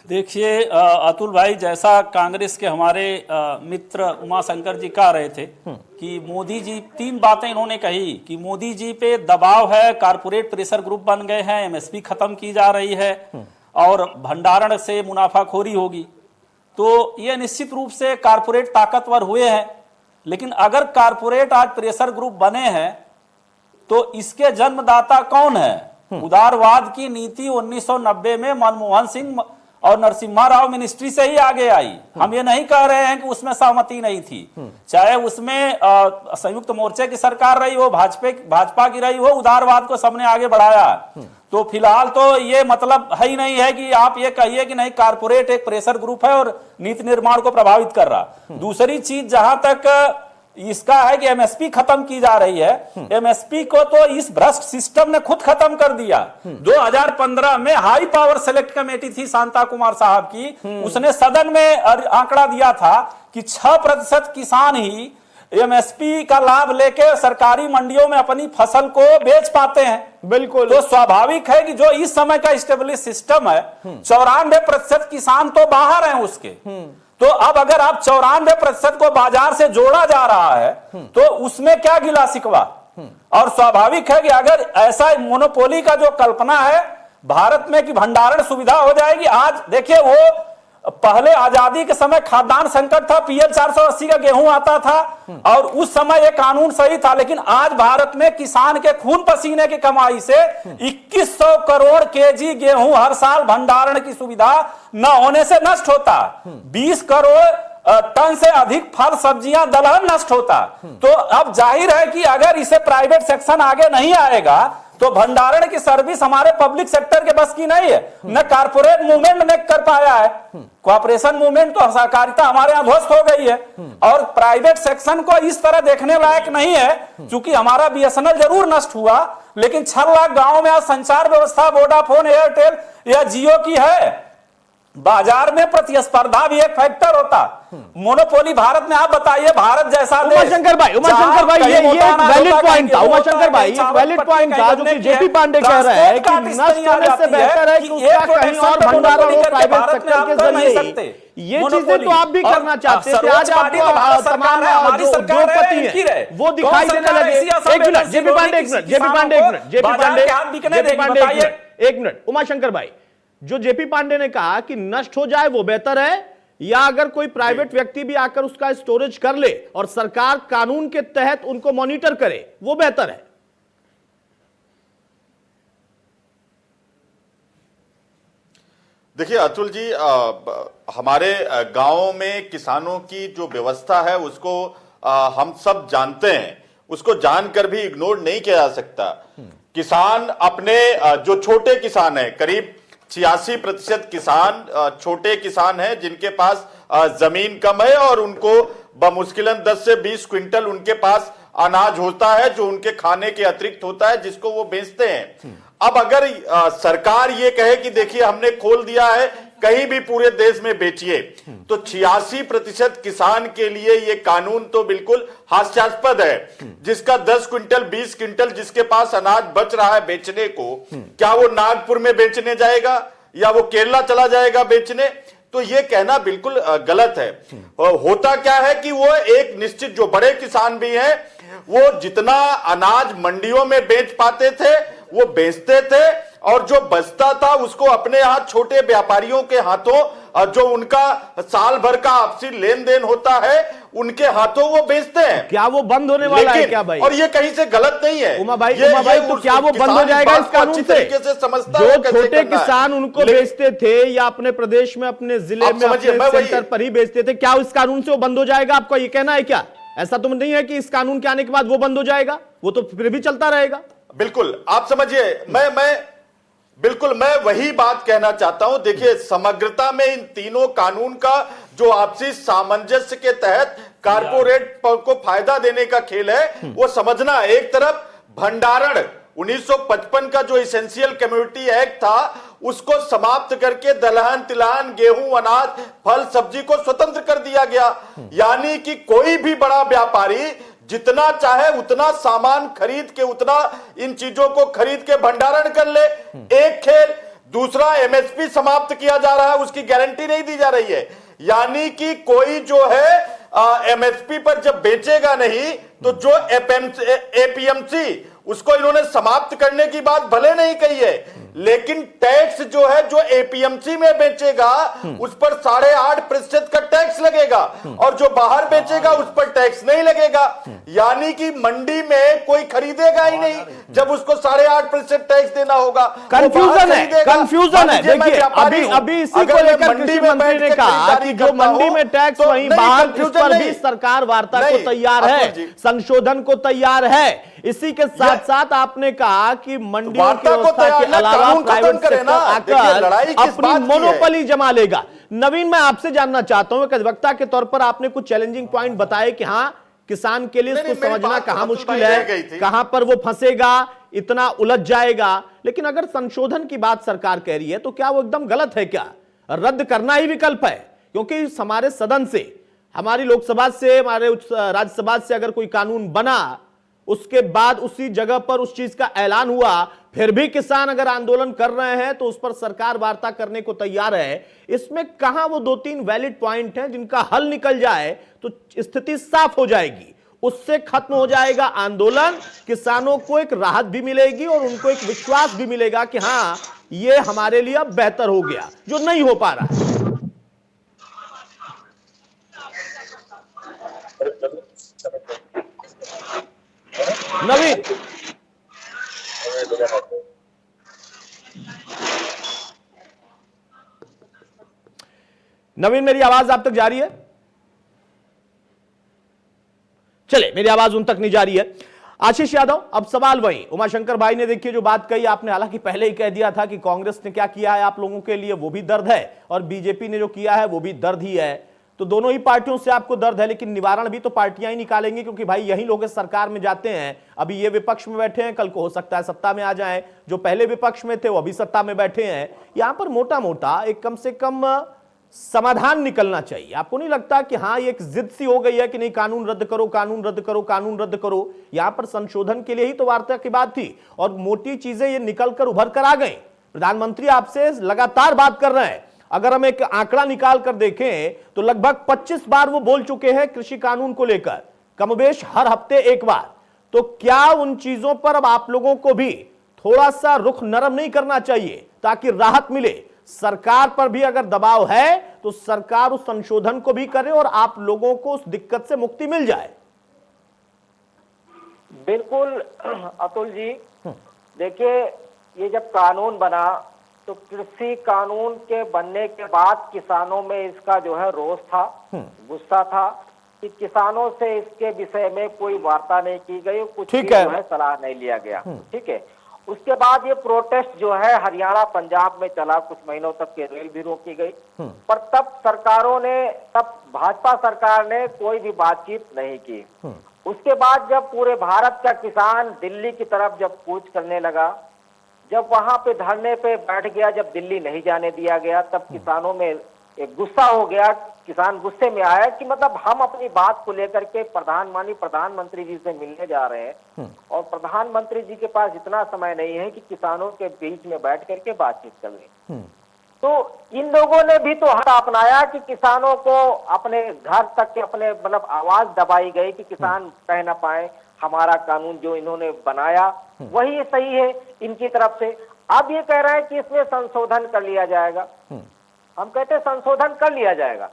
देखिए अतुल भाई, जैसा कांग्रेस के हमारे मित्र उमाशंकर जी कह रहे थे कि मोदी जी, 3 बातें इन्होंने कही कि मोदी जी पे दबाव है, कारपोरेट प्रेशर ग्रुप बन गए हैं, एमएसपी खत्म की जा रही है और भंडारण से मुनाफाखोरी होगी। तो ये निश्चित रूप से कारपोरेट ताकतवर हुए हैं, लेकिन अगर कारपोरेट आज प्रेशर ग्रुप बने हैं तो इसके जन्मदाता कौन है? उदारवाद की नीति 1990 में मनमोहन सिंह और नरसिम्हा राव मिनिस्ट्री से ही आगे आई। हम ये नहीं कह रहे हैं कि उसमें सहमति नहीं थी, चाहे उसमें संयुक्त मोर्चे की सरकार रही हो, भाजपा की रही हो, उदारवाद को सबने आगे बढ़ाया। तो फिलहाल तो ये मतलब है ही नहीं है कि आप ये कहिए कि नहीं कारपोरेट एक प्रेशर ग्रुप है और नीति निर्माण को प्रभावित कर रहा। दूसरी चीज जहां तक इसका है कि एमएसपी खत्म की जा रही है, एमएसपी को तो इस भ्रष्ट सिस्टम ने खुद खत्म कर दिया। 2015 में हाई पावर सेलेक्ट कमेटी थी शांता कुमार साहब की, उसने सदन में आंकड़ा दिया था कि 6% किसान ही एमएसपी का लाभ लेके सरकारी मंडियों में अपनी फसल को बेच पाते हैं। बिल्कुल, तो स्वाभाविक है कि जो इस समय का स्टेबलिश सिस्टम है, 94% किसान तो बाहर हैं उसके। तो अब अगर आप 94% को बाजार से जोड़ा जा रहा है तो उसमें क्या गिला शिकवा? और स्वाभाविक है कि अगर ऐसा मोनोपोली का जो कल्पना है भारत में कि भंडारण सुविधा हो जाएगी। आज देखिए, वो पहले आजादी के समय खाद्यान्न संकट था, पीएल 480 का गेहूं आता था और उस समय ये कानून सही था, लेकिन आज भारत में किसान के खून पसीने की कमाई से 2100 करोड़ केजी गेहूं हर साल भंडारण की सुविधा न होने से नष्ट होता, 20 करोड़ टन से अधिक फल सब्जियां दलहन नष्ट होता। तो अब जाहिर है कि अगर इसे प्राइवेट सेक्शन आगे नहीं आएगा तो भंडारण की सर्विस हमारे पब्लिक सेक्टर के बस की नहीं है, न कारपोरेट मूवमेंट ने कर पाया है। कोऑपरेशन मूवमेंट तो सहकारिता हमारे यहां ध्वस्त हो गई है और प्राइवेट सेक्शन को इस तरह देखने लायक नहीं है। क्योंकि हमारा बीएसएनएल जरूर नष्ट हुआ, लेकिन 6 लाख गांव में आज संचार व्यवस्था वोडाफोन, एयरटेल या जियो की है। बाजार में प्रतिस्पर्धा भी एक फैक्टर होता। मोनोपोली भारत में, आप बताइए, भारत जैसा देश, उमाशंकर भाई ये एक वैलिड पॉइंट था। उमाशंकर भाई एक वैलिड पॉइंट था जो कि जेपी पांडे कह रहे हैं कि नष्ट होने से बेहतर है कि उसका कहीं और भंडारण हो प्राइवेट सेक्टर के जरिए। ये चीजें तो आप भी करना चाहते थे। आज आपको तमाम जो उद्योगपति हैं वो दिखाई देने लगे। एक मिनट जेपी पांडे, एक मिनट उमाशंकर भाई, जो जेपी पांडे ने कहा कि नष्ट हो जाए वो बेहतर है, या अगर कोई प्राइवेट व्यक्ति भी आकर उसका स्टोरेज कर ले और सरकार कानून के तहत उनको मॉनिटर करे, वो बेहतर है? देखिए अतुल जी, हमारे गांवों में किसानों की जो व्यवस्था है उसको हम सब जानते हैं, उसको जानकर भी इग्नोर नहीं किया जा सकता। किसान अपने जो छोटे किसान हैं, करीब 86% किसान छोटे किसान हैं जिनके पास जमीन कम है और उनको बमुश्किलन 10 से 20 क्विंटल उनके पास अनाज होता है जो उनके खाने के अतिरिक्त होता है, जिसको वो बेचते हैं। अब अगर सरकार ये कहे कि देखिए हमने खोल दिया है, कहीं भी पूरे देश में बेचिए, तो 86% किसान के लिए ये कानून तो बिल्कुल हास्यास्पद है। जिसका 10 क्विंटल 20 क्विंटल जिसके पास अनाज बच रहा है बेचने को, क्या वो नागपुर में बेचने जाएगा या वो केरला चला जाएगा बेचने? तो ये कहना बिल्कुल गलत है। होता क्या है कि वो एक निश्चित, जो बड़े किसान भी हैं, वो जितना अनाज मंडियों में बेच पाते थे वो बेचते थे, और जो बचता था उसको अपने हाथ छोटे व्यापारियों के हाथों, जो उनका साल भर का आपसी लेन देन होता है, उनके हाथों वो बेचते हैं। क्या वो बंद होने वाला है क्या भाई? और ये कहीं से गलत नहीं है उमा भाई, तो क्या वो बंद हो जाएगा इस कानून से? जो छोटे किसान उनको बेचते थे या अपने प्रदेश में, अपने जिले में, अपने सेंटर पर ही बेचते थे, क्या इस कानून से वो बंद हो जाएगा? आपका ये कहना है क्या? ऐसा तो नहीं है कि इस कानून के आने के बाद वो बंद हो जाएगा, वो तो फिर भी चलता रहेगा। बिल्कुल, आप समझिए, मैं वही बात कहना चाहता हूं। देखिए, समग्रता में इन तीनों कानून का जो आपसी सामंजस्य के तहत कारपोरेट को फायदा देने का खेल है, वो समझना। एक तरफ भंडारण 1955 का जो एसेंशियल कम्युनिटी एक्ट था उसको समाप्त करके दलहन तिलहन गेहूं अनाज फल सब्जी को स्वतंत्र कर दिया गया, यानी कि कोई भी बड़ा व्यापारी जितना चाहे उतना सामान खरीद के, उतना इन चीजों को खरीद के भंडारण कर ले। एक खेल। दूसरा, एमएसपी समाप्त किया जा रहा है, उसकी गारंटी नहीं दी जा रही है, यानी कि कोई जो है एमएसपी पर जब बेचेगा नहीं तो जो एपीएमसी उसको इन्होंने समाप्त करने की बात भले नहीं कही है, लेकिन टैक्स जो है जो एपीएमसी में बेचेगा उस पर 8.5% का टैक्स लगेगा, और जो बाहर बेचेगा उस पर टैक्स नहीं लगेगा। यानी कि मंडी में कोई खरीदेगा ही नहीं जब उसको 8.5% टैक्स देना होगा। कंफ्यूजन है। देखिए, अभी इसी को लेकर कृषि मंत्री ने कहा कि जो मंडी में टैक्स वहीं बाहर, इस पर भी सरकार वार्ता को तैयार है, संशोधन को तैयार है। इसी के साथ साथ आपने कहा कि मंडियों की व्यवस्था के अलावा प्राइवेट सेक्टर आकर अपनी मोनोपोली जमा लेगा। नवीन, मैं आपसे जानना चाहता हूं, एक अधिवक्ता के तौर पर आपने कुछ चैलेंजिंग पॉइंट बताए कि हां, किसान के लिए इसको समझना कहां मुश्किल है, कहां पर वो फंसेगा, इतना उलझ जाएगा। लेकिन अगर संशोधन की बात सरकार कह रही है तो क्या वो एकदम गलत है? क्या रद्द करना ही विकल्प है? क्योंकि हमारे सदन से, हमारी लोकसभा से, हमारे राज्यसभा से अगर कोई कानून बना, उसके बाद उसी जगह पर उस चीज का ऐलान हुआ, फिर भी किसान अगर आंदोलन कर रहे हैं तो उस पर सरकार वार्ता करने को तैयार है। इसमें कहां वो 2-3 वैलिड पॉइंट हैं जिनका हल निकल जाए तो स्थिति साफ हो जाएगी, उससे खत्म हो जाएगा आंदोलन, किसानों को एक राहत भी मिलेगी और उनको एक विश्वास भी मिलेगा कि हां, ये हमारे लिए अब बेहतर हो गया, जो नहीं हो पा रहा है। नवीन, मेरी आवाज आप तक जा रही है? चले, मेरी आवाज उन तक नहीं जा रही है। आशीष यादव, अब सवाल वही, उमाशंकर भाई ने देखिए जो बात कही, आपने हालांकि पहले ही कह दिया था कि कांग्रेस ने क्या किया है आप लोगों के लिए वो भी दर्द है, और बीजेपी ने जो किया है वो भी दर्द ही है। तो दोनों ही पार्टियों से आपको दर्द है, लेकिन निवारण भी तो पार्टियां ही निकालेंगी, क्योंकि भाई यही लोग इस सरकार में जाते हैं। अभी ये विपक्ष में बैठे हैं, कल को हो सकता है सत्ता में आ जाएं, जो पहले विपक्ष में थे वो अभी सत्ता में बैठे हैं। यहां पर मोटा मोटा एक कम से कम समाधान निकलना चाहिए। आपको नहीं लगता कि हाँ ये एक जिद सी हो गई है कि नहीं कानून रद्द करो, कानून रद्द करो, कानून रद्द करो? यहां पर संशोधन के लिए ही तो वार्ता की बात थी और मोटी चीजें ये निकल कर उभर कर आ गई। प्रधानमंत्री आपसे लगातार बात कर रहे हैं। अगर हम एक आंकड़ा निकाल कर देखें तो लगभग 25 बार वो बोल चुके हैं कृषि कानून को लेकर, कमोबेश हर हफ्ते एक बार। तो क्या उन चीजों पर अब आप लोगों को भी थोड़ा सा रुख नरम नहीं करना चाहिए ताकि राहत मिले? सरकार पर भी अगर दबाव है तो सरकार उस संशोधन को भी करे और आप लोगों को उस दिक्कत से मुक्ति मिल जाए। बिल्कुल अतुल जी, देखिए ये जब कानून बना तो कृषि कानून के बनने के बाद किसानों में इसका जो है रोष था, गुस्सा था कि किसानों से इसके विषय में कोई वार्ता नहीं की गई, कुछ भी जो है सलाह नहीं लिया गया। ठीक है, उसके बाद ये प्रोटेस्ट जो है हरियाणा पंजाब में चला, कुछ महीनों तक के रेल भी रोकी गई, पर तब भाजपा सरकार ने कोई भी बातचीत नहीं की। उसके बाद जब पूरे भारत का किसान दिल्ली की तरफ जब कूच करने लगा, जब वहां पे धरने पे बैठ गया, जब दिल्ली नहीं जाने दिया गया, तब किसानों में एक गुस्सा हो गया। किसान गुस्से में आया कि मतलब हम अपनी बात को लेकर के प्रधानमंत्री जी से मिलने जा रहे हैं और प्रधानमंत्री जी के पास इतना समय नहीं है कि किसानों के बीच में बैठ करके बातचीत कर लें। तो इन लोगों ने भी तो हट अपनाया कि किसानों को अपने घर तक के अपने मतलब आवाज दबाई गई कि किसान कह ना पाए, हमारा कानून जो इन्होंने बनाया वही सही है इनकी तरफ से। अब ये कह रहे हैं कि इसमें संशोधन कर लिया जाएगा। हम कहते हैं संशोधन कर लिया जाएगा,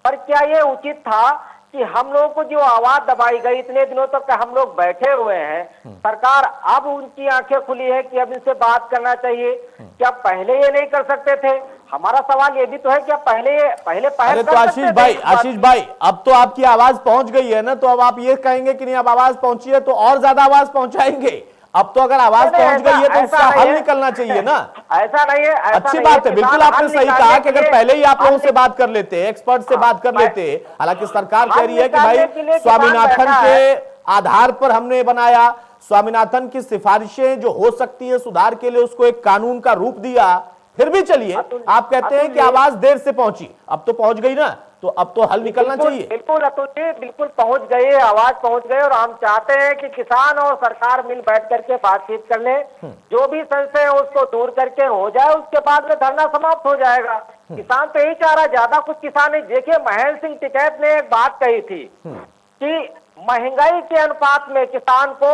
पर क्या ये उचित था कि हम लोगों को जो आवाज दबाई गई, इतने दिनों तक हम लोग बैठे हुए हैं, सरकार अब उनकी आंखें खुली है कि अब इनसे बात करना चाहिए, क्या पहले ये नहीं कर सकते थे? हमारा सवाल ये भी तो है, क्या पहले तो आशीष भाई अब तो आपकी आवाज पहुंच गई है ना, तो अब आप ये कहेंगे कि नहीं अब आवाज पहुंची है तो और ज्यादा आवाज पहुंचाएंगे? अब तो अगर आवाज पहुंच गई है तो उसका हल निकलना चाहिए ना। ऐसा नहीं है, अच्छी बात है, बिल्कुल आपने सही कहा कि अगर पहले ही आप लोगों से बात कर लेते, एक्सपर्ट से बात कर लेते। हालांकि सरकार कह रही है कि भाई स्वामीनाथन के आधार पर हमने बनाया, स्वामीनाथन की सिफारिशें जो हो सकती है सुधार के लिए उसको एक कानून का रूप दिया, फिर भी चलिए आप कहते हैं कि आवाज देर से पहुंची, अब तो पहुंच गई ना, तो अब तो हल निकलना चाहिए। बिल्कुल अतुल जी, बिल्कुल पहुंच गई, आवाज पहुंच गई और हम चाहते हैं कि किसान और सरकार मिल बैठ करके बातचीत कर ले, जो भी संशय है उसको दूर करके हो जाए, उसके बाद में धरना समाप्त हो जाएगा। किसान तो यही चाह रहा है, ज्यादा कुछ किसान नहीं। देखिए महेंद्र सिंह टिकैत ने एक बात कही थी कि महंगाई के अनुपात में किसान को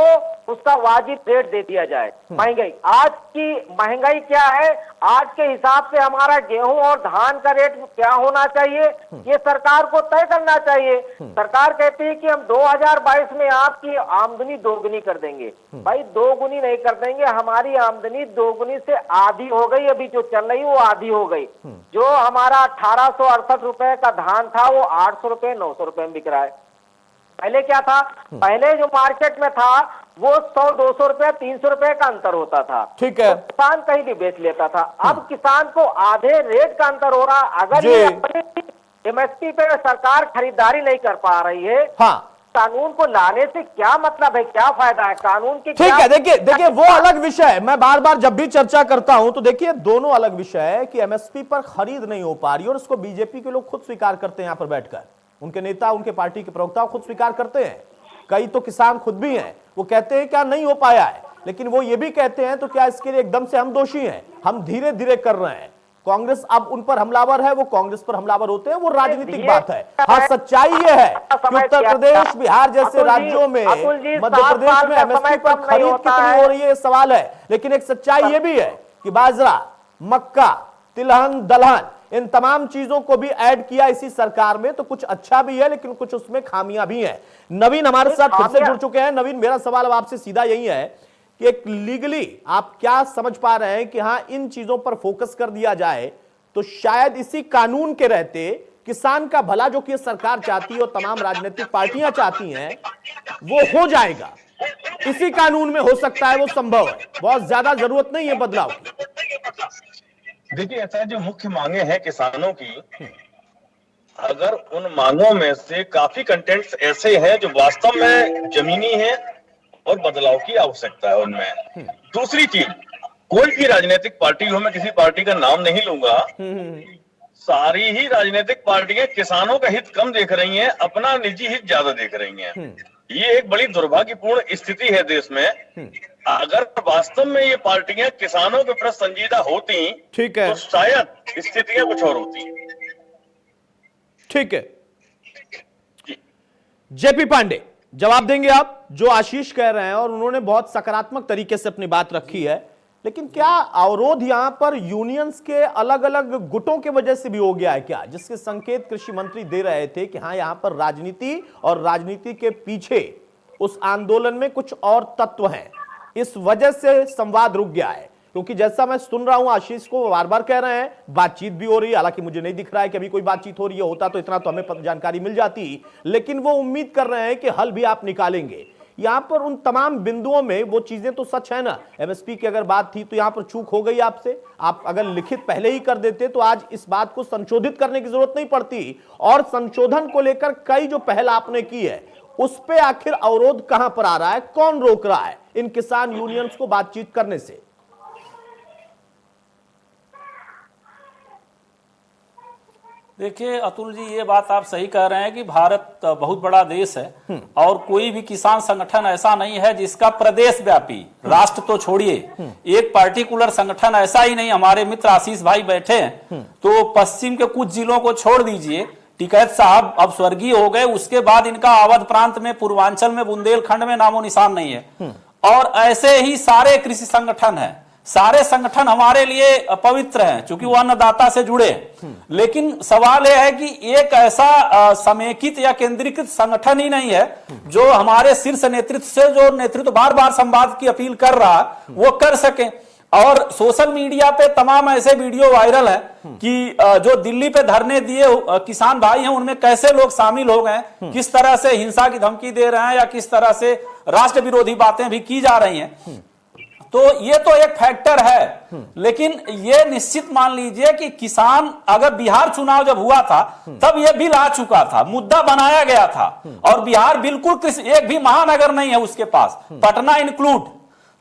उसका वाजिब रेट दे दिया जाए। महंगाई, आज की महंगाई क्या है, आज के हिसाब से हमारा गेहूं और धान का रेट क्या होना चाहिए, ये सरकार को तय करना चाहिए। सरकार कहती है कि हम 2022 में आपकी आमदनी दोगुनी कर देंगे। भाई दोगुनी नहीं कर देंगे, हमारी आमदनी दोगुनी से आधी हो गई, अभी जो चल रही वो आधी हो गई। जो हमारा 1868 रुपए का धान था वो 800 रुपए 900 रुपए में बिक रहा है। पहले क्या था, पहले जो मार्केट में था वो 100-200 रुपए 300 रुपए का अंतर होता था। ठीक है, तो किसान कहीं भी बेच लेता था। अब किसान को आधे रेट का अंतर हो रहा। अगर ये अपनी एमएसपी पे सरकार खरीदारी नहीं कर पा रही है, कानून को लाने से क्या मतलब है, क्या फायदा है कानून की? ठीक है, देखिए वो अलग विषय है। मैं बार बार जब भी चर्चा करता हूं तो देखिए दोनों अलग विषय है कि एमएसपी पर खरीद नहीं हो पा रही और उसको बीजेपी के लोग खुद स्वीकार करते हैं। यहां पर बैठकर उनके नेता, उनके पार्टी के प्रवक्ता खुद स्वीकार करते हैं। कई तो किसान खुद भी हैं, वो कहते हैं क्या नहीं हो पाया है, लेकिन वो ये भी कहते हैं तो क्या इसके लिए एकदम से हम दोषी हैं? हम धीरे धीरे कर रहे हैं। कांग्रेस अब उन पर हमलावर है, वो कांग्रेस पर हमलावर होते हैं, वो राजनीतिक बात है। हाँ, सच्चाई ये है कि उत्तर प्रदेश, बिहार जैसे राज्यों में, मध्य प्रदेश में एमएसपी पर खरीद कितनी हो रही है सवाल है, लेकिन एक सच्चाई ये भी है कि बाजरा, मक्का, तिलहन, दलहन, इन तमाम चीजों को भी ऐड किया इसी सरकार में, तो कुछ अच्छा भी है लेकिन कुछ उसमें खामियां भी हैं। नवीन हमारे साथ फिर से जुड़ चुके हैं। नवीन, मेरा सवाल अब आपसे सीधा यही है कि एक लीगली आप क्या समझ पा रहे हैं कि हाँ इन चीजों पर फोकस कर दिया जाए तो शायद इसी कानून के रहते किसान का भला जो कि सरकार चाहती है और तमाम राजनीतिक पार्टियां चाहती हैं वो हो जाएगा। इसी कानून में हो सकता है, वो संभव है, बहुत ज्यादा जरूरत नहीं है बदलाव की। देखिए ऐसा है, जो मुख्य मांगे हैं किसानों की अगर उन मांगों में से काफी कंटेंट्स ऐसे हैं जो वास्तव में जमीनी हैं और बदलाव की आवश्यकता है उनमें। दूसरी चीज, कोई भी राजनीतिक पार्टी हो, मैं किसी पार्टी का नाम नहीं लूंगा, सारी ही राजनीतिक पार्टियां किसानों का हित कम देख रही हैं, अपना निजी हित ज्यादा देख रही हैं। ये एक बड़ी दुर्भाग्यपूर्ण स्थिति है देश में। अगर वास्तव में ये पार्टियां किसानों के प्रति संजीदा होती, ठीक है, तो शायद स्थितियां कुछ और होती। ठीक है। जेपी पांडे, जवाब देंगे आप जो आशीष कह रहे हैं, और उन्होंने बहुत सकारात्मक तरीके से अपनी बात रखी है, लेकिन क्या अवरोध यहां पर यूनियंस के अलग अलग गुटों के वजह से भी हो गया है क्या, जिसके संकेत कृषि मंत्री दे रहे थे कि हां यहां पर राजनीति और राजनीति के पीछे उस आंदोलन में कुछ और तत्व हैं, इस वजह से संवाद रुक गया है? क्योंकि जैसा मैं सुन रहा हूं आशीष को बार बार कह रहे हैं बातचीत भी हो रही है, हालांकि मुझे नहीं दिख रहा है कि अभी कोई बातचीत हो रही है, होता तो इतना तो हमें जानकारी मिल जाती, लेकिन वो उम्मीद कर रहे हैं कि हल भी आप निकालेंगे। यहां पर उन तमाम बिंदुओं में वो चीजें तो सच है ना, एमएसपी की अगर बात थी तो यहां पर चूक हो गई आपसे, आप अगर लिखित पहले ही कर देते तो आज इस बात को संशोधित करने की जरूरत नहीं पड़ती, और संशोधन को लेकर कई जो पहल आपने की है उस पे आखिर अवरोध कहां पर आ रहा है, कौन रोक रहा है इन किसान यूनियंस को बातचीत करने से? देखिए अतुल जी, ये बात आप सही कह रहे हैं कि भारत बहुत बड़ा देश है और कोई भी किसान संगठन ऐसा नहीं है जिसका प्रदेश व्यापी, राष्ट्र तो छोड़िए, एक पार्टिकुलर संगठन ऐसा ही नहीं। हमारे मित्र आशीष भाई बैठे हैं, तो पश्चिम के कुछ जिलों को छोड़ दीजिए, टिकैत साहब अब स्वर्गीय हो गए, उसके बाद इनका अवध प्रांत में, पूर्वांचल में, बुंदेलखंड में नामो निशान नहीं है। और ऐसे ही सारे कृषि संगठन हैं, सारे संगठन हमारे लिए पवित्र हैं क्योंकि वो अन्नदाता से जुड़े हैं। लेकिन सवाल यह है कि एक ऐसा समेकित या केंद्रीकृत संगठन ही नहीं है जो हमारे शीर्ष नेतृत्व से, जो नेतृत्व बार बार संवाद की अपील कर रहा है, वो कर सके। और सोशल मीडिया पे तमाम ऐसे वीडियो वायरल है कि जो दिल्ली पे धरने दिए किसान भाई हैं, उनमें कैसे लोग शामिल हो गए, किस तरह से हिंसा की धमकी दे रहे हैं या किस तरह से राष्ट्र विरोधी बातें भी की जा रही हैं। तो ये तो एक फैक्टर है, लेकिन ये निश्चित मान लीजिए कि किसान, अगर बिहार चुनाव जब हुआ था तब ये बिल आ चुका था, मुद्दा बनाया गया था, और बिहार बिल्कुल एक भी महानगर नहीं है उसके पास, पटना इंक्लूड।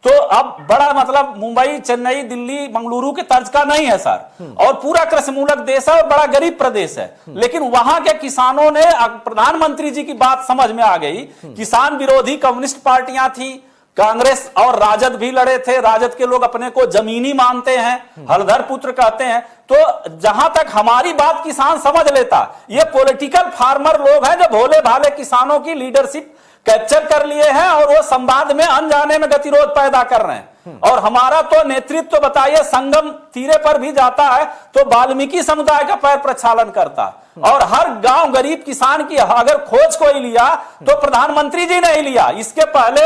तो अब बड़ा मतलब मुंबई, चेन्नई, दिल्ली, मंगलुरु के तर्ज का नहीं है सर, और पूरा कृषि मूलक देश है और बड़ा गरीब प्रदेश है। लेकिन वहां के किसानों ने, प्रधानमंत्री जी की बात समझ में आ गई, किसान विरोधी कम्युनिस्ट पार्टियां थी, कांग्रेस और राजद भी लड़े थे, राजद के लोग अपने को जमीनी मानते हैं, हलधर पुत्र कहते हैं। तो जहां तक हमारी बात किसान समझ लेता, ये पॉलिटिकल फार्मर लोग हैं जो भोले भाले किसानों की लीडरशिप कैप्चर कर लिए हैं और वो संवाद में अनजाने में गतिरोध पैदा कर रहे हैं। और हमारा तो नेतृत्व बताइए संगम तीरे पर भी जाता है तो वाल्मीकि समुदाय का पैर प्रक्षालन करता है, और हर गांव गरीब किसान की अगर खोज कोई लिया तो प्रधानमंत्री जी ने ही लिया। इसके पहले